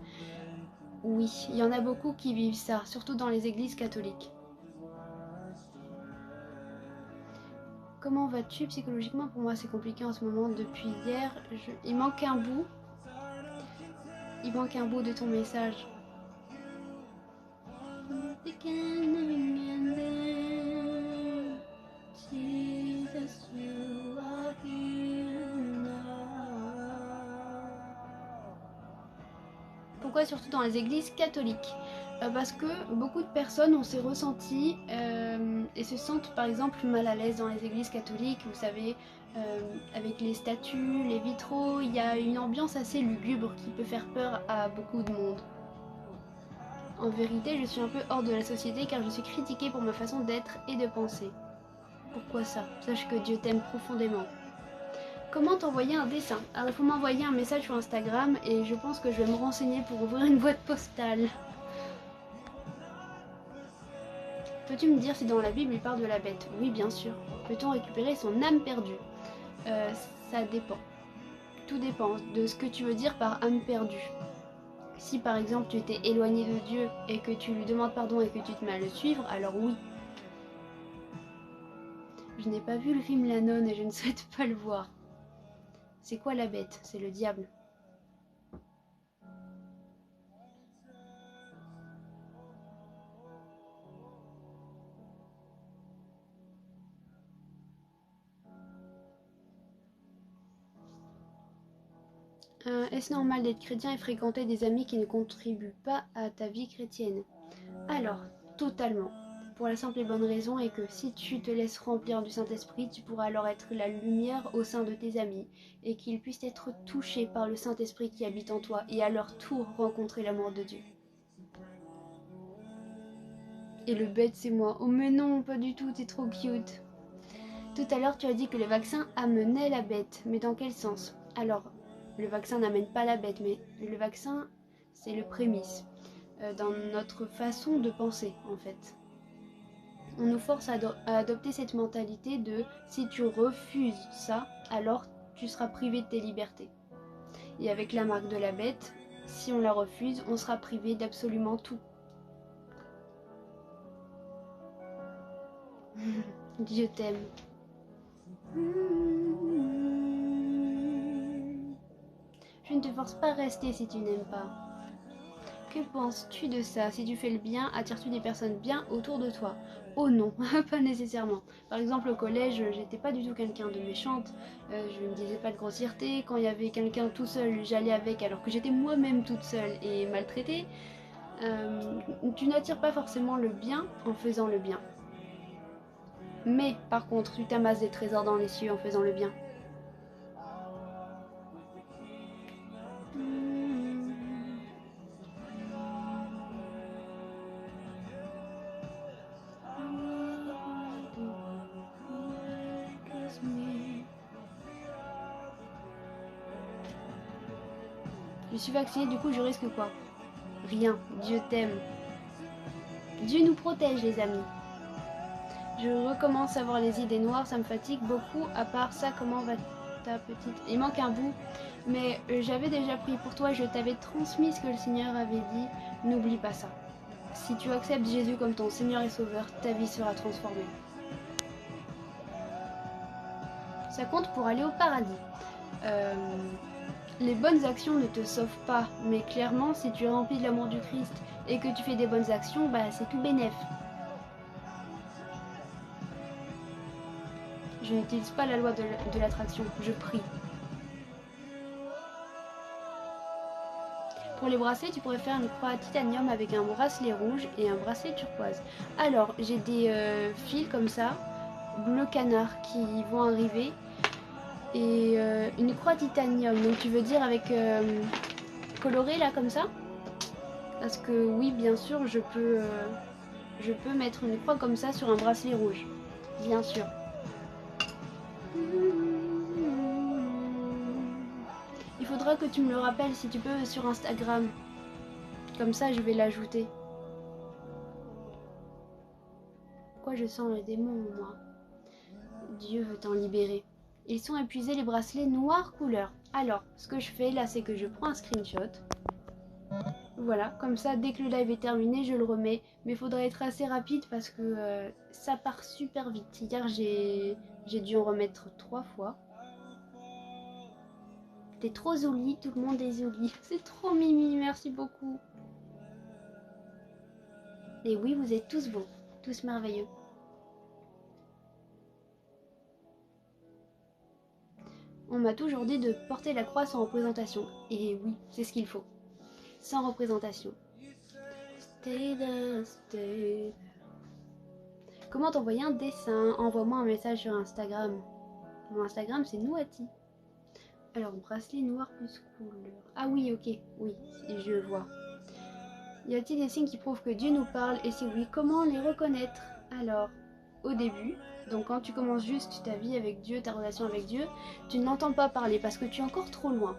Oui, il y en a beaucoup qui vivent ça, surtout dans les églises catholiques. Comment vas-tu psychologiquement? Pour moi c'est compliqué en ce moment. Depuis hier, il manque un bout. Il manque un bout de ton message. Pourquoi surtout dans les églises catholiques? Parce que beaucoup de personnes ont ces ressentis et se sentent par exemple mal à l'aise dans les églises catholiques, vous savez, avec les statues, les vitraux, il y a une ambiance assez lugubre qui peut faire peur à beaucoup de monde. En vérité, je suis un peu hors de la société car je suis critiquée pour ma façon d'être et de penser. Pourquoi ça? Sache que Dieu t'aime profondément. Comment t'envoyer un dessin? Alors il faut m'envoyer un message sur Instagram et je pense que je vais me renseigner pour ouvrir une boîte postale. Peux-tu me dire si dans la Bible il parle de la bête? Oui, bien sûr. Peut-on récupérer son âme perdue? Ça dépend. Tout dépend de ce que tu veux dire par âme perdue. Si par exemple tu étais éloigné de Dieu et que tu lui demandes pardon et que tu te mets à le suivre, alors oui. Je n'ai pas vu le film La Nonne et je ne souhaite pas le voir. C'est quoi la bête? C'est le diable. Est-ce normal d'être chrétien et fréquenter des amis qui ne contribuent pas à ta vie chrétienne? Alors, totalement. Pour la simple et bonne raison est que si tu te laisses remplir du Saint-Esprit, tu pourras alors être la lumière au sein de tes amis et qu'ils puissent être touchés par le Saint-Esprit qui habite en toi et à leur tour rencontrer l'amour de Dieu. Et le bête c'est moi. Oh mais non, pas du tout, t'es trop cute. Tout à l'heure tu as dit que le vaccin amenait la bête, mais dans quel sens? Alors, le vaccin n'amène pas la bête, mais le vaccin c'est le prémisse dans notre façon de penser en fait. On nous force à adopter cette mentalité de si tu refuses ça, alors tu seras privé de tes libertés. Et avec la marque de la bête, si on la refuse, on sera privé d'absolument tout. Dieu t'aime. Je ne te force pas à rester si tu n'aimes pas. Que penses-tu de ça? Si tu fais le bien, attires-tu des personnes bien autour de toi? Oh non, pas nécessairement. Par exemple au collège, j'étais pas du tout quelqu'un de méchante, je ne disais pas de grossièreté, quand il y avait quelqu'un tout seul, j'allais avec alors que j'étais moi-même toute seule et maltraitée. Tu n'attires pas forcément le bien en faisant le bien. Mais par contre, tu t'amasses des trésors dans les cieux en faisant le bien. Je suis vaccinée, du coup je risque quoi? Rien, Dieu t'aime. Dieu nous protège les amis. Je recommence à avoir les idées noires, ça me fatigue beaucoup. À part ça, comment va ta petite? Il manque un bout. Mais j'avais déjà prié pour toi et je t'avais transmis ce que le Seigneur avait dit. N'oublie pas ça. Si tu acceptes Jésus comme ton Seigneur et Sauveur, ta vie sera transformée. Ça compte pour aller au paradis. Les bonnes actions ne te sauvent pas, mais clairement, si tu es rempli de l'amour du Christ et que tu fais des bonnes actions, bah c'est tout bénef. Je n'utilise pas la loi de l'attraction, je prie. Pour les bracelets, tu pourrais faire une croix titanium avec un bracelet rouge et un bracelet turquoise. Alors, j'ai des fils comme ça, bleu canard, qui vont arriver. Et une croix titanium, donc tu veux dire avec coloré là comme ça? Parce que oui, bien sûr, je peux mettre une croix comme ça sur un bracelet rouge. Bien sûr. Il faudra que tu me le rappelles si tu peux sur Instagram. Comme ça, je vais l'ajouter. Pourquoi je sens le démon en moi? Dieu veut t'en libérer. Ils sont épuisés les bracelets noirs couleur. Alors, ce que je fais là, c'est que je prends un screenshot. Voilà, comme ça, dès que le live est terminé, je le remets. Mais il faudrait être assez rapide parce que ça part super vite. Hier, j'ai dû en remettre 3 fois. T'es trop jolie, tout le monde est joli. C'est trop mimi, merci beaucoup. Et oui, vous êtes tous beaux, tous merveilleux. On m'a toujours dit de porter la croix sans représentation. Et oui, c'est ce qu'il faut. Sans représentation. Stay there, stay there. Comment t'envoyer un dessin? Envoie-moi un message sur Instagram. Mon Instagram, c'est Nouati. Alors, bracelet noir plus couleur. Ah oui, ok, oui, je vois. Y a-t-il des signes qui prouvent que Dieu nous parle? Et si oui, comment les reconnaître? Alors, au début, donc quand tu commences juste ta vie avec Dieu, ta relation avec Dieu, tu n'entends pas parler parce que tu es encore trop loin.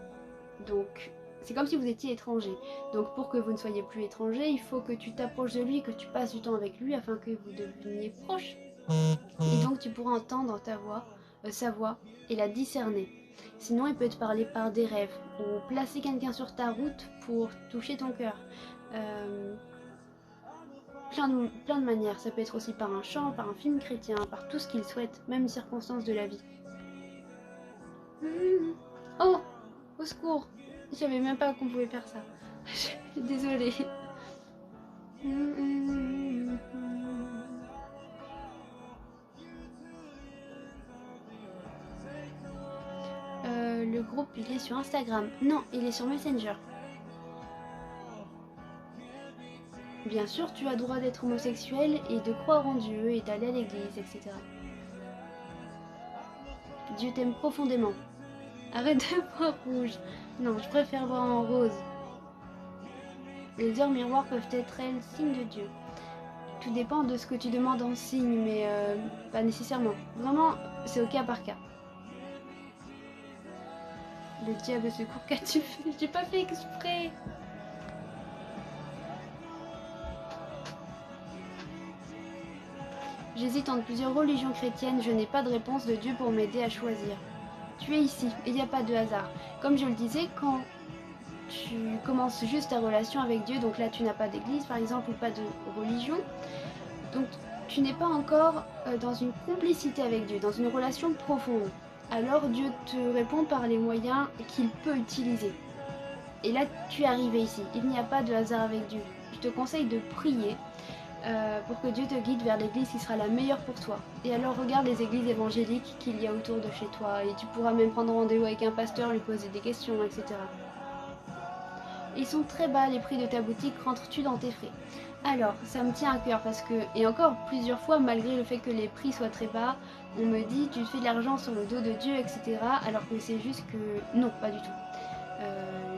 Donc, c'est comme si vous étiez étranger. Donc, pour que vous ne soyez plus étranger, il faut que tu t'approches de lui, que tu passes du temps avec lui afin que vous deveniez proches. Et donc, tu pourras entendre sa voix et la discerner. Sinon, il peut te parler par des rêves ou placer quelqu'un sur ta route pour toucher ton cœur. Plein de manières. Ça peut être aussi par un chant, par un film chrétien, par tout ce qu'il souhaite, même une circonstance de la vie. Oh, au secours! Je savais même pas qu'on pouvait faire ça. Désolée. Le groupe, il est sur Instagram. Non, il est sur Messenger. Bien sûr, tu as droit d'être homosexuel et de croire en Dieu et d'aller à l'église, etc. Dieu t'aime profondément. Arrête de voir rouge. Non, je préfère voir en rose. Les heures miroirs peuvent être, elles, signes de Dieu. Tout dépend de ce que tu demandes en signe, mais pas nécessairement. Vraiment, c'est au cas par cas. Le diable secours, qu'as-tu fait? J'ai pas fait exprès. J'hésite entre plusieurs religions chrétiennes, je n'ai pas de réponse de Dieu pour m'aider à choisir. Tu es ici, il n'y a pas de hasard. Comme je le disais, quand tu commences juste ta relation avec Dieu, donc là tu n'as pas d'église par exemple ou pas de religion, donc tu n'es pas encore dans une complicité avec Dieu, dans une relation profonde. Alors Dieu te répond par les moyens qu'il peut utiliser. Et là tu es arrivé ici, il n'y a pas de hasard avec Dieu. Je te conseille de prier pour que Dieu te guide vers l'église qui sera la meilleure pour toi. Et alors regarde les églises évangéliques qu'il y a autour de chez toi et tu pourras même prendre rendez-vous avec un pasteur, lui poser des questions, etc. Ils sont très bas les prix de ta boutique, rentres-tu dans tes frais? Alors, ça me tient à cœur parce que, et encore plusieurs fois, malgré le fait que les prix soient très bas, on me dit tu fais de l'argent sur le dos de Dieu, etc. Alors que c'est juste que non, pas du tout.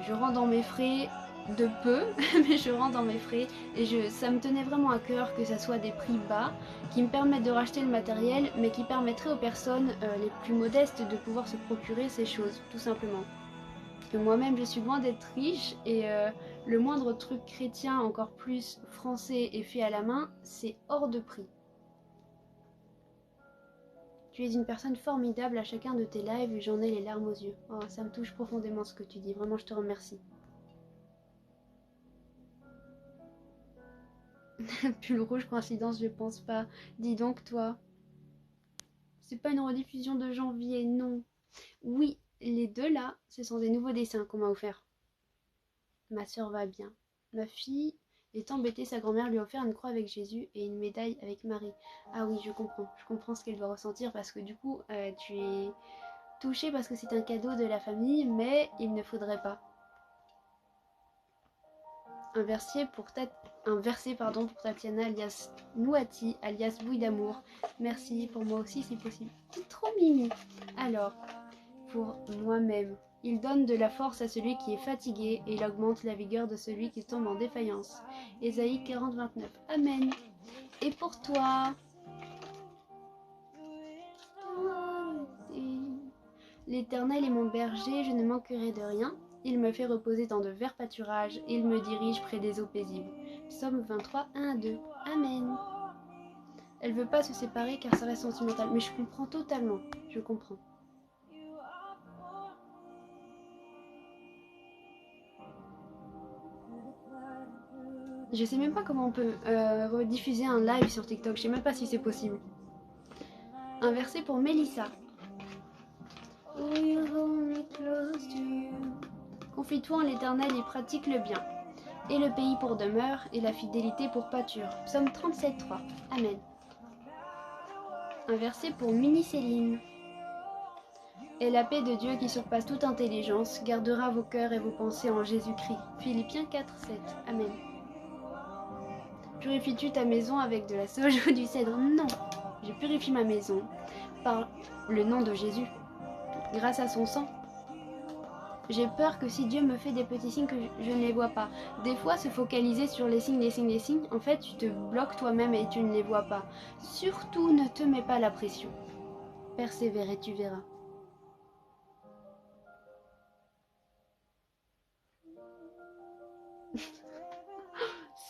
Je rentre dans mes frais de peu, mais je rentre dans mes frais et ça me tenait vraiment à cœur que ça soit des prix bas qui me permettent de racheter le matériel, mais qui permettraient aux personnes les plus modestes de pouvoir se procurer ces choses, tout simplement. Que moi-même je suis loin d'être riche et le moindre truc chrétien, encore plus français et fait à la main, c'est hors de prix. Tu es une personne formidable à chacun de tes lives et j'en ai les larmes aux yeux. Oh, ça me touche profondément ce que tu dis. Vraiment, je te remercie. Pull rouge, coïncidence, je pense pas. Dis donc, toi. C'est pas une rediffusion de janvier, non. Oui, les deux là, ce sont des nouveaux dessins qu'on m'a offerts. Ma sœur va bien. Ma fille est embêtée, sa grand-mère lui a offert une croix avec Jésus et une médaille avec Marie. Ah oui, je comprends ce qu'elle doit ressentir parce que du coup, tu es touchée parce que c'est un cadeau de la famille, mais il ne faudrait pas. Un verset pour Tatiana alias Nouati alias Bouille d'amour. Merci pour moi aussi si possible. T'es trop mimi. Alors, pour moi-même. Il donne de la force à celui qui est fatigué et il augmente la vigueur de celui qui tombe en défaillance. Ésaïe 40-29. Amen. Et pour toi, l'Éternel est mon berger, je ne manquerai de rien. Il me fait reposer dans de verts pâturages, il me dirige près des eaux paisibles. Psaume 23, 1 à 2. Amen. Elle veut pas se séparer car ça reste sentimental, mais je comprends totalement, je comprends. Je sais même pas comment on peut rediffuser un live sur TikTok, je sais même pas si c'est possible. Un verset pour Mélissa. Confie-toi en l'Éternel et pratique le bien. Et le pays pour demeure et la fidélité pour pâture. Psaume 37,3. Amen. Un verset pour Mini Céline. Et la paix de Dieu qui surpasse toute intelligence gardera vos cœurs et vos pensées en Jésus-Christ. Philippiens 4,7. Amen. Purifies-tu ta maison avec de la sauge ou du cèdre? Non. Je purifie ma maison par le nom de Jésus, grâce à son sang. J'ai peur que si Dieu me fait des petits signes que je ne les vois pas. Des fois, se focaliser sur les signes, en fait, tu te bloques toi-même et tu ne les vois pas. Surtout, ne te mets pas la pression. Persévère et tu verras.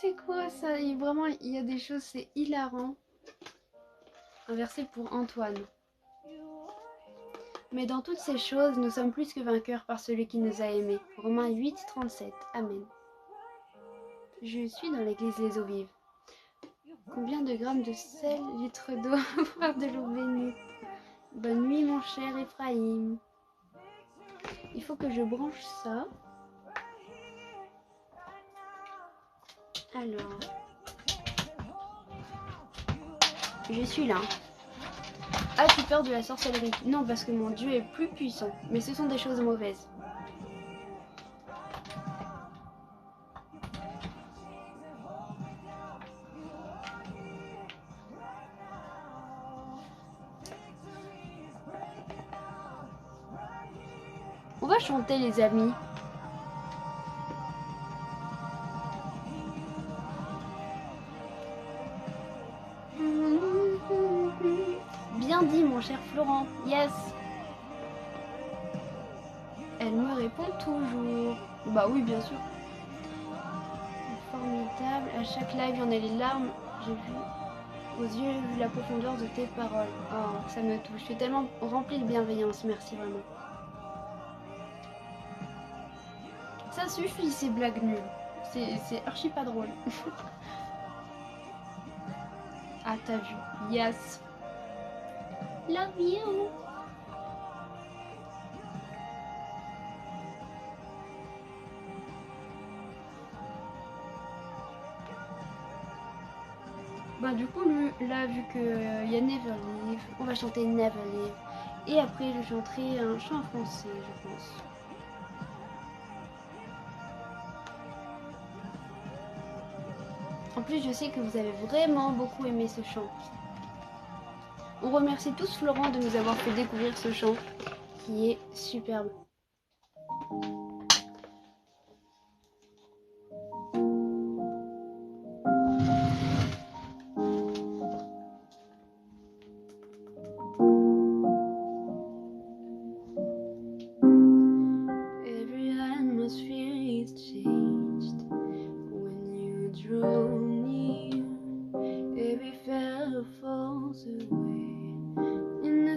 C'est quoi ça? Vraiment, il y a des choses, c'est hilarant. Un verset pour Antoine. Mais dans toutes ces choses, nous sommes plus que vainqueurs par celui qui nous a aimés. Romains 8,37. Amen. Je suis dans l'église Les Eaux Vives. Combien de grammes de sel, litres d'eau, boire de l'eau bénite? Bonne nuit mon cher Ephraim. Il faut que je branche ça. Alors. Je suis là. As-tu peur de la sorcellerie? Non, parce que mon Dieu est plus puissant. Mais ce sont des choses mauvaises. On va chanter les amis. Bien dit mon cher Florent. Yes. Elle me répond toujours. Bah oui, bien sûr. Formidable. À chaque live, il y en a les larmes. J'ai vu aux yeux, j'ai vu la profondeur de tes paroles. Oh, ça me touche. Je suis tellement remplie de bienveillance. Merci vraiment. Ça suffit ces blagues nulles. C'est archi pas drôle. Ah, t'as vu. Yes. Love you. Bah du coup, là, vu qu'il y a Never Leave, on va chanter Never Leave. Et après, je chanterai un chant en français, je pense. En plus, je sais que vous avez vraiment beaucoup aimé ce chant. On remercie tous Florent de nous avoir fait découvrir ce chant qui est superbe. Every atmosphere is changed when you draw near. Every fear falls away in the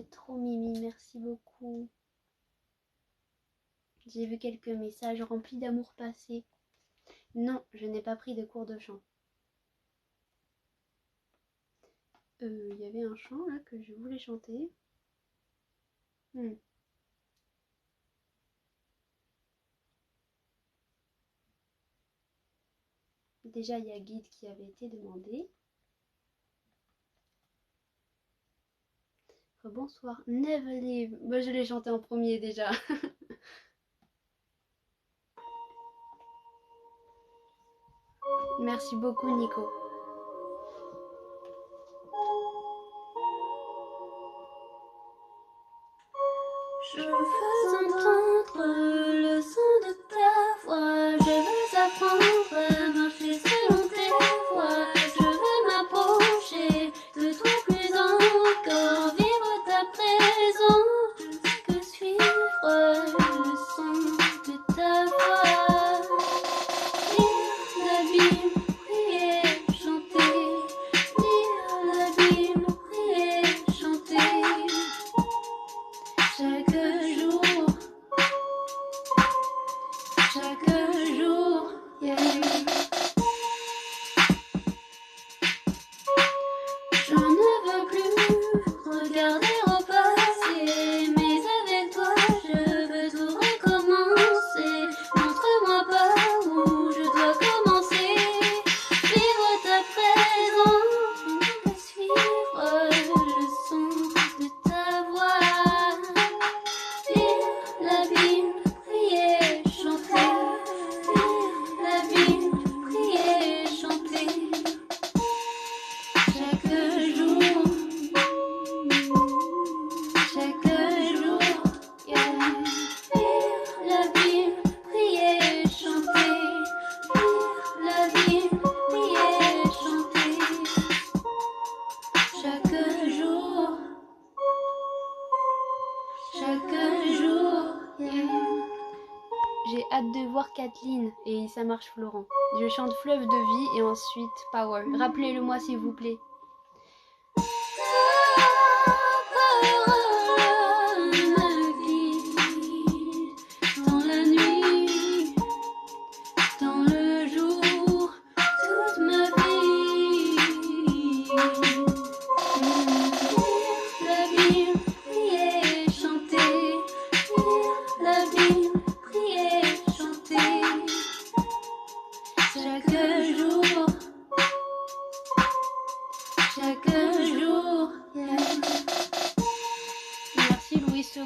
êtes trop mimi, merci beaucoup. J'ai vu quelques messages remplis d'amour passé. Non, je n'ai pas pris de cours de chant. Il y avait un chant là que je voulais chanter. Déjà, il y a Guide qui avait été demandé. Bonsoir, Never Leave. Moi, je l'ai chanté en premier déjà. Merci beaucoup, Nico. Je veux entendre le son de ta voix. Je veux apprendre à marcher selon tes voies. Je veux m'approcher de toi plus encore. Vivre ta présence. Je ne fais que suivre le son de ta voix. Lire la Bible, prier, chanter. Lire la Bible, prier, chanter. Chaque jour, yeah. Je ne veux plus regarder au passé, mais avec toi je veux tout recommencer. Montre-moi par où je dois commencer. Vivre ta présence, je ne peux suivre le son de ta voix. Lire la Bible, prier, chanter. Lire la Bible, prier, chanter. Chaque jour, yeah. Lire la Bible, prier, chanter. Lire la Bible, prier, chanter. Chaque jour, yeah. J'ai hâte de voir Kathleen et ça marche Florent. Je chante Fleuve de vie et ensuite Power. Rappelez-le-moi s'il vous plaît. Dans la nuit, dans le jour, toute ma vie. Lire la Bible, prier, chanter. Lire la Bible, prier, chanter. Chaque jour, yeah. Merci Louis II.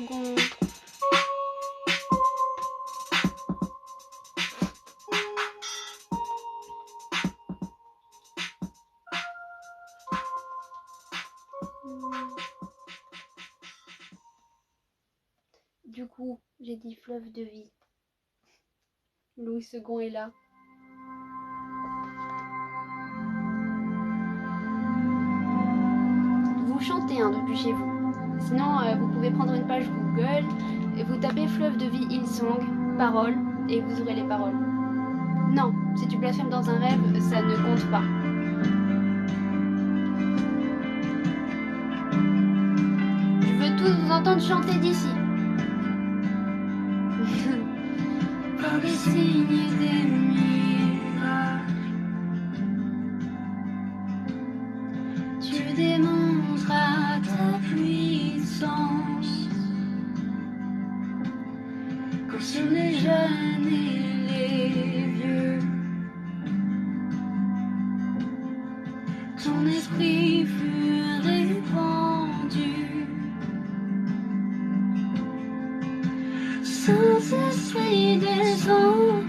Du coup, j'ai dit Fleuve de vie. Louis II est là. Vous chantez depuis chez vous. Sinon, vous pouvez prendre une page Google et vous tapez Fleuve de vie Hillsong, paroles, et vous aurez les paroles. Non, si tu blasphèmes dans un rêve, ça ne compte pas. Je veux tous vous entendre chanter d'ici. Par des signes et des miracles, tu démontreras ta puissance. Quand sur les jeunes et les vieux, ton esprit fut répandu. Saint-Esprit descend,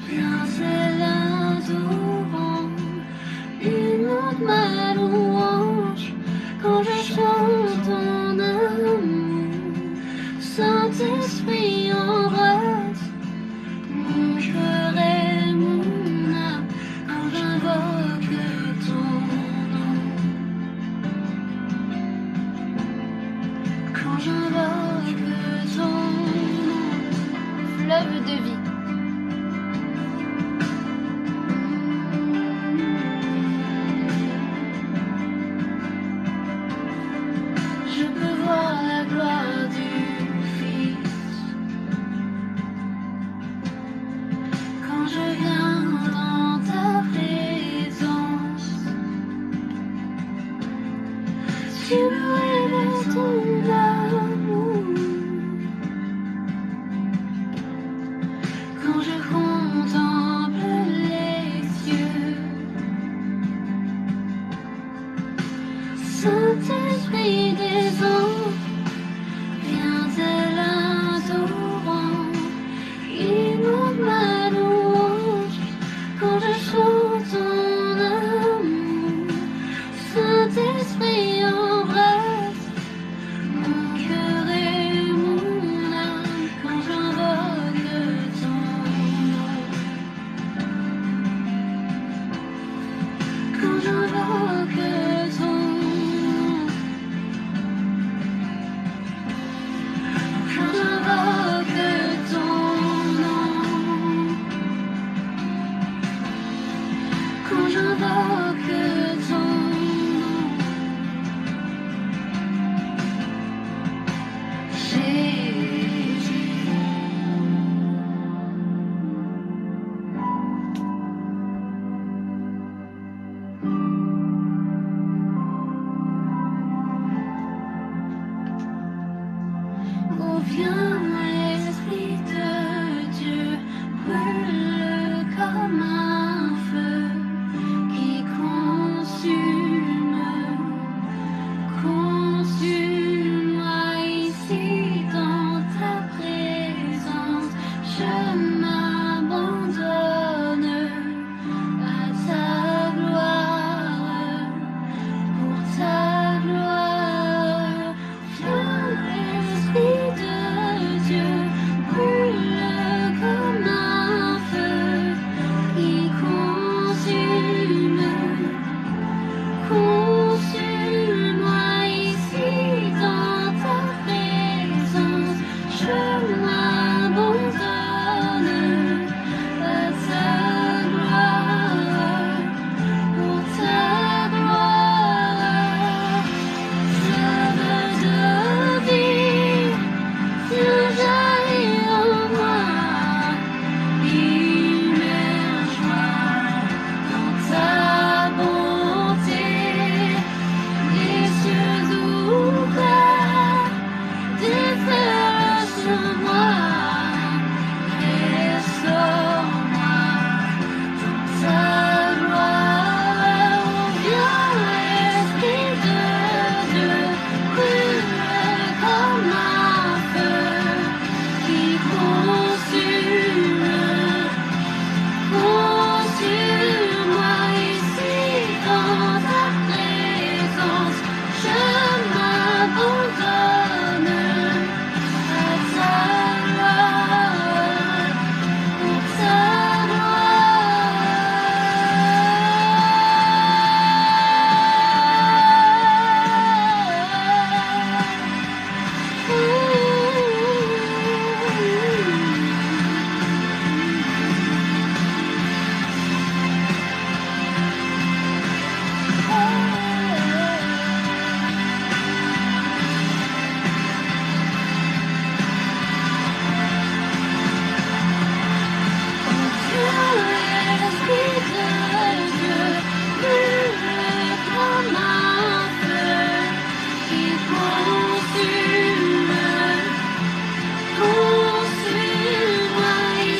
viens c'est l'adorant, inonde ma louange quand je chante ton amour. Saint-Esprit embrasse mon cœur et mon âme quand j'invoque ton nom. Saint-Esprit descend, viens tel un torrent, inonde ma louange quand je chante ton amour. Saint-Esprit embrasse mon cœur et mon âme quand j'invoque ton nom. Quand j'invoque ton nom. Quand j'invoque ton nom. Quand j'invoque ton nom. Oh, viens, l'Esprit de Dieu, brûle comme un feu qui consume, consume-moi ici dans ta présence. Je m'abandonne à ta gloire, pour ta gloire. Viens, Esprit de Dieu, brûle comme un feu qui consume, consume-moi ici dans ta présence. Je m'abandonne à ta gloire, pour ta gloire. Fleuve de vie, viens jaillir en moi, immerge-moi dans ta bonté, des cieux ouverts, déferle sur moi, restaure-moi dans ta gloire. Viens, Esprit de Dieu, brûle comme un feu qui consume, consume-moi ici dans ta présence. Je m'abandonne à ta gloire, pour ta gloire. L'Esprit de Dieu, brûle comme un feu qui consume, consume-moi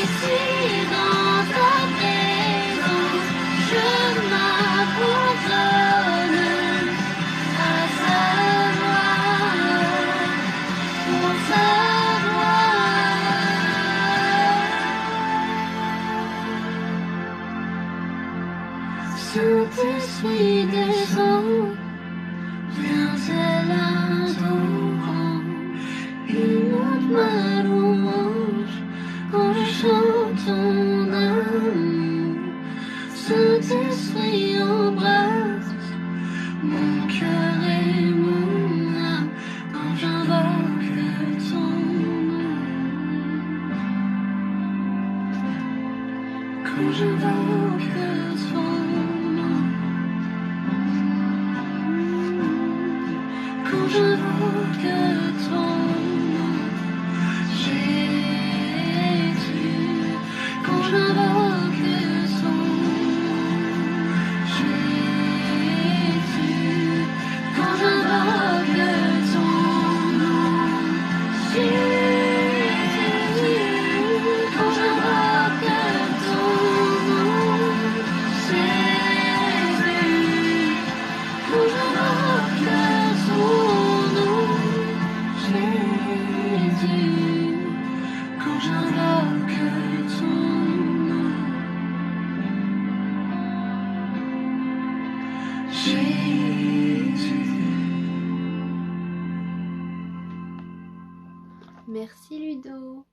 ici dans ta présence. Je m'abandonne à ta gloire, pour ta gloire. Saint-Esprit descend, viens tel un torrent, inonde ma louange quand je chante ton amour. Saint-Esprit embrasse mon cœur et mon âme quand j'invoque ton nom. Quand j'invoque ton nom. Quand j'invoque ton nom, Jésus. Quand j'invoque ton nom, Jésus. Quand j'invoque ton nom, Jésus. Quand j'invoque ton nom, Jésus. Quand j'invoque ton nom. Merci Ludo.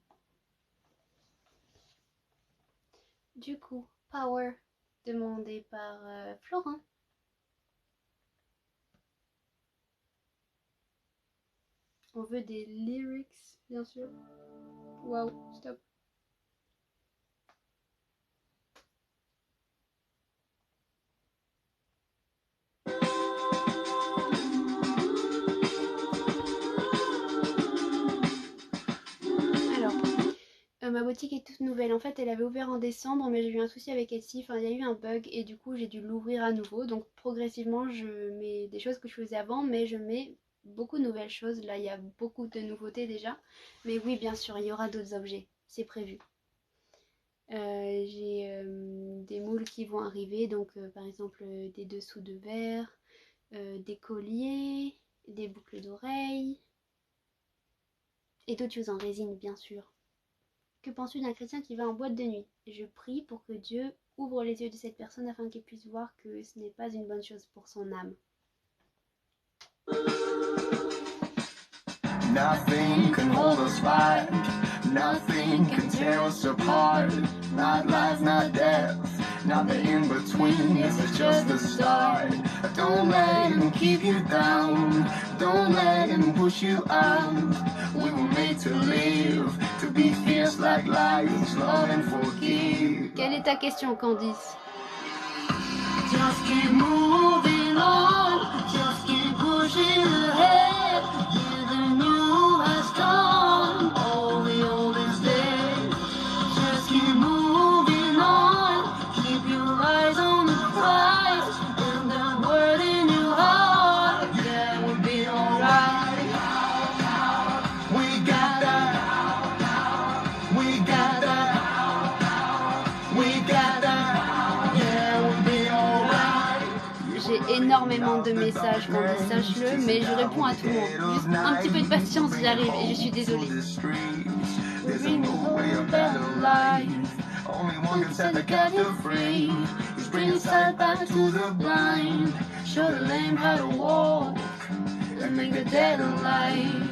Du coup, Power, demandé par Florent. On veut des lyrics, bien sûr. Waouh, stop. Alors, ma boutique est toute nouvelle. En fait, elle avait ouvert en décembre, mais j'ai eu un souci avec Etsy. Enfin, il y a eu un bug et du coup, j'ai dû l'ouvrir à nouveau. Donc, progressivement, je mets des choses que je faisais avant, mais je mets beaucoup de nouvelles choses. Là, il y a beaucoup de nouveautés déjà. Mais oui, bien sûr, il y aura d'autres objets. C'est prévu. J'ai des moules qui vont arriver. Donc, par exemple, des dessous de verre, des colliers, des boucles d'oreilles et d'autres choses en résine, bien sûr. Que penses-tu d'un chrétien qui va en boîte de nuit? Je prie pour que Dieu ouvre les yeux de cette personne afin qu'il puisse voir que ce n'est pas une bonne chose pour son âme. Nothing can hold us back, nothing can tear us apart. Not life, not death, not the in-between, it's just the start. Don't let him keep you down, don't let him push you out. We were made to live, to be fierce like lions, love and forgive. Quelle est ta question, Candice? Just keep moving on, just keep pushing ahead. Yeah, the new has come, all the old is dead. Just keep moving on, keep your eyes on the prize, and the word in your heart, yeah, we'll be alright. We got that, we got that, we got that, yeah, we'll be alright. J'ai énormément de messages, Candice, sache-le, mais je réponds à tout le monde. Juste un petit peu de patience, j'y arrive et je suis désolée. There's a new way of better life. Only one can set the captive free. He's bringing sight back to the blind. Show the lame how to walk and make the dead alive.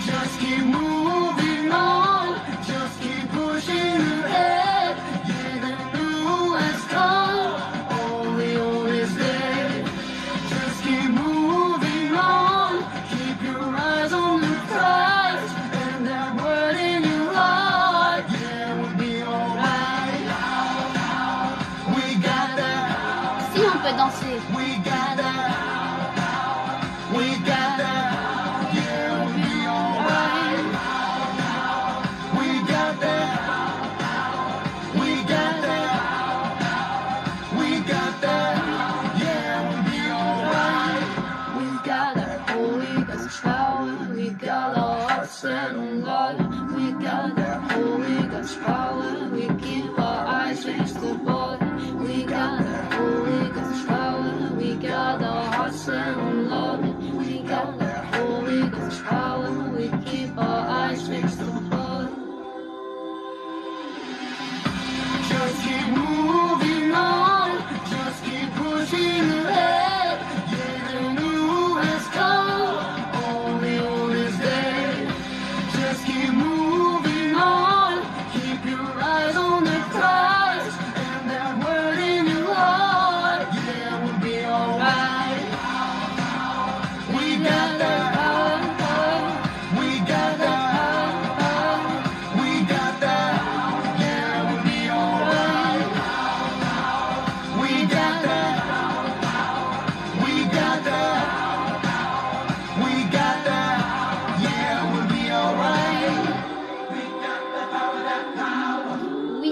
Just keep moving on. Just keep pushing ahead. Yeah, the new has come. All the old is dead. Just keep moving on. Keep your eyes on the prize and that word in your heart. Yeah, we'll be alright. We got that. Si on peut danser. We got that. We got that. Yeah, we'll be alright. We got that. We got that. We got that. Yeah, we'll be alright. We got that Holy Ghost power. We got our hearts set on God. We got that Holy Ghost power. We keep our eyes fixed upon. We got that Holy Ghost power. We got our hearts set on Lord. We got that Holy Ghost power. We keep our eyes fixed upon. Just keep moving on. Just keep pushing ahead. Yeah, the new has come. All the old is dead. Just keep moving on. Keep your eyes on the prize and that word in your heart. Yeah, we'll be alright. We got that power. We got that power. We got that. Yeah, we'll be alright. We got that. We got that. We got that. Yeah, we'll be alright. Oui,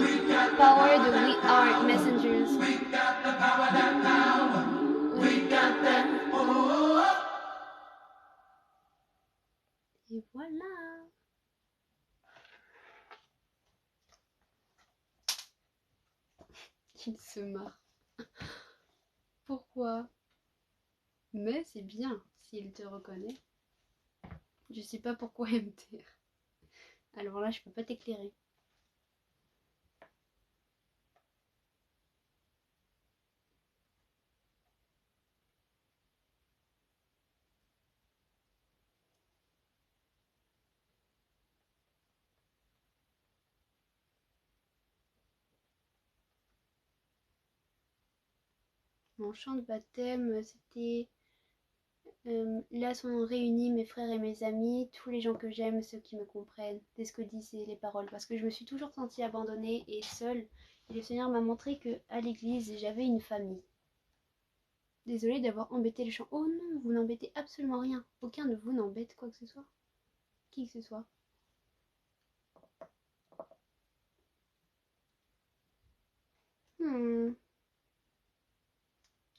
Power de We Are Messengers. We got that. Et voilà. Il se marre. Pourquoi? Mais c'est bien s'il te reconnaît. Je sais pas pourquoi me taire. Alors là, je peux pas t'éclairer. Mon chant de baptême, c'était... là sont réunis mes frères et mes amis, tous les gens que j'aime, ceux qui me comprennent. C'est ce que disaient les paroles, parce que je me suis toujours sentie abandonnée et seule. Et le Seigneur m'a montré que à l'église, j'avais une famille. Désolée d'avoir embêté le chant. Oh non, vous n'embêtez absolument rien. Aucun de vous n'embête quoi que ce soit. Qui que ce soit.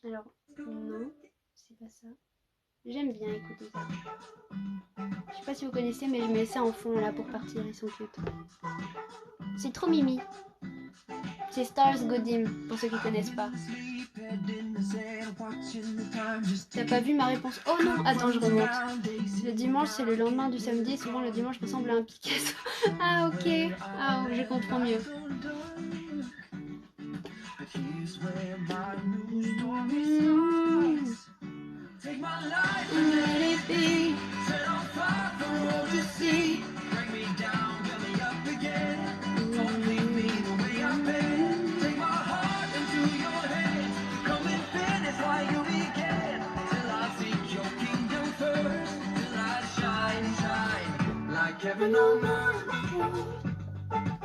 Alors, non, c'est pas ça. J'aime bien écouter ça. Je sais pas si vous connaissez, mais je mets ça en fond là pour partir, ils sont cute. C'est trop mimi. C'est Stars Go Dim, pour ceux qui connaissent pas. T'as pas vu ma réponse? Oh non, attends, je remonte. Le dimanche, c'est le lendemain du samedi, et souvent le dimanche ressemble à un Picasso. Ah ok, ah je comprends mieux.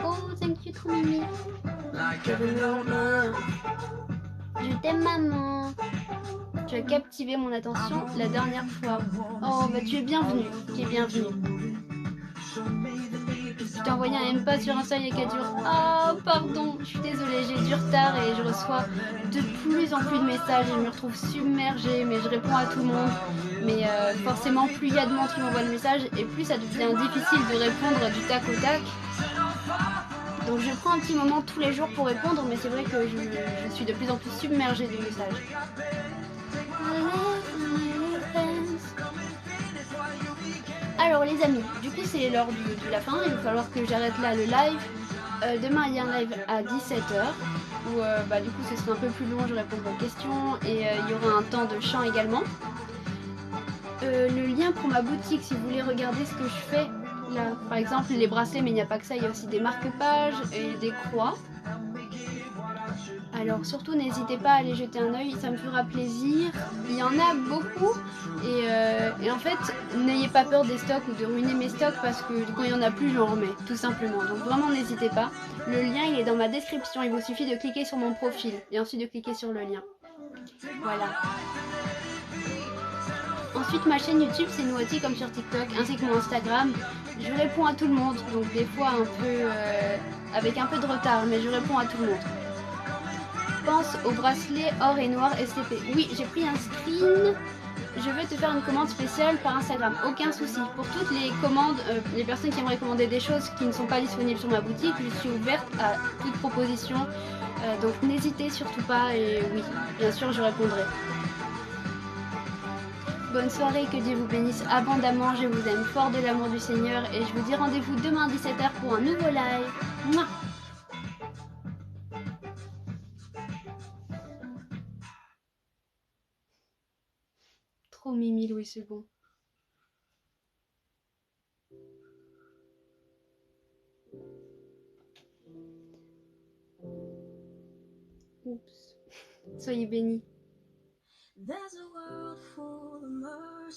Oh, thank you, trop mimi. Je t'aime, maman. Tu as captivé mon attention la dernière fois. Oh, bah tu es bienvenue. Tu es bienvenue. Je t'ai envoyé un pas sur Insta il y a 4 jours. Oh, pardon, je suis désolée, j'ai du retard et je reçois de plus en plus de messages. Je me retrouve submergée, mais je réponds à tout le monde. Mais forcément, plus il y a de monde qui m'envoie le message et plus ça devient difficile de répondre du tac au tac. Donc je prends un petit moment tous les jours pour répondre, mais c'est vrai que je suis de plus en plus submergée de messages. Alors les amis, du coup c'est l'heure de la fin, il va falloir que j'arrête là le live. Demain il y a un live à 17h où du coup ce sera un peu plus long, je répondrai aux questions et il y aura un temps de chant également. Le lien pour ma boutique si vous voulez regarder ce que je fais là, par exemple les bracelets, mais il n'y a pas que ça, il y a aussi des marque-pages et des croix. Alors surtout n'hésitez pas à aller jeter un oeil, ça me fera plaisir. Il y en a beaucoup et en fait n'ayez pas peur des stocks ou de ruiner mes stocks parce que quand il n'y en a plus j'en remets tout simplement. Donc vraiment n'hésitez pas. Le lien il est dans ma description, il vous suffit de cliquer sur mon profil et ensuite de cliquer sur le lien. Voilà. Ensuite ma chaîne YouTube c'est Nouati comme sur TikTok ainsi que mon Instagram. Je réponds à tout le monde, donc des fois un peu avec un peu de retard, mais je réponds à tout le monde. Pense au bracelet or et noir STP. Oui, j'ai pris un screen. Je vais te faire une commande spéciale par Instagram. Aucun souci. Pour toutes les commandes, les personnes qui aimeraient commander des choses qui ne sont pas disponibles sur ma boutique, je suis ouverte à toute proposition. Donc n'hésitez surtout pas et oui, bien sûr, je répondrai. Bonne soirée, que Dieu vous bénisse abondamment. Je vous aime fort de l'amour du Seigneur et je vous dis rendez-vous demain à 17h pour un nouveau live. Mouah. Trop mimi, Louis, c'est bon. Oups. Soyez bénis.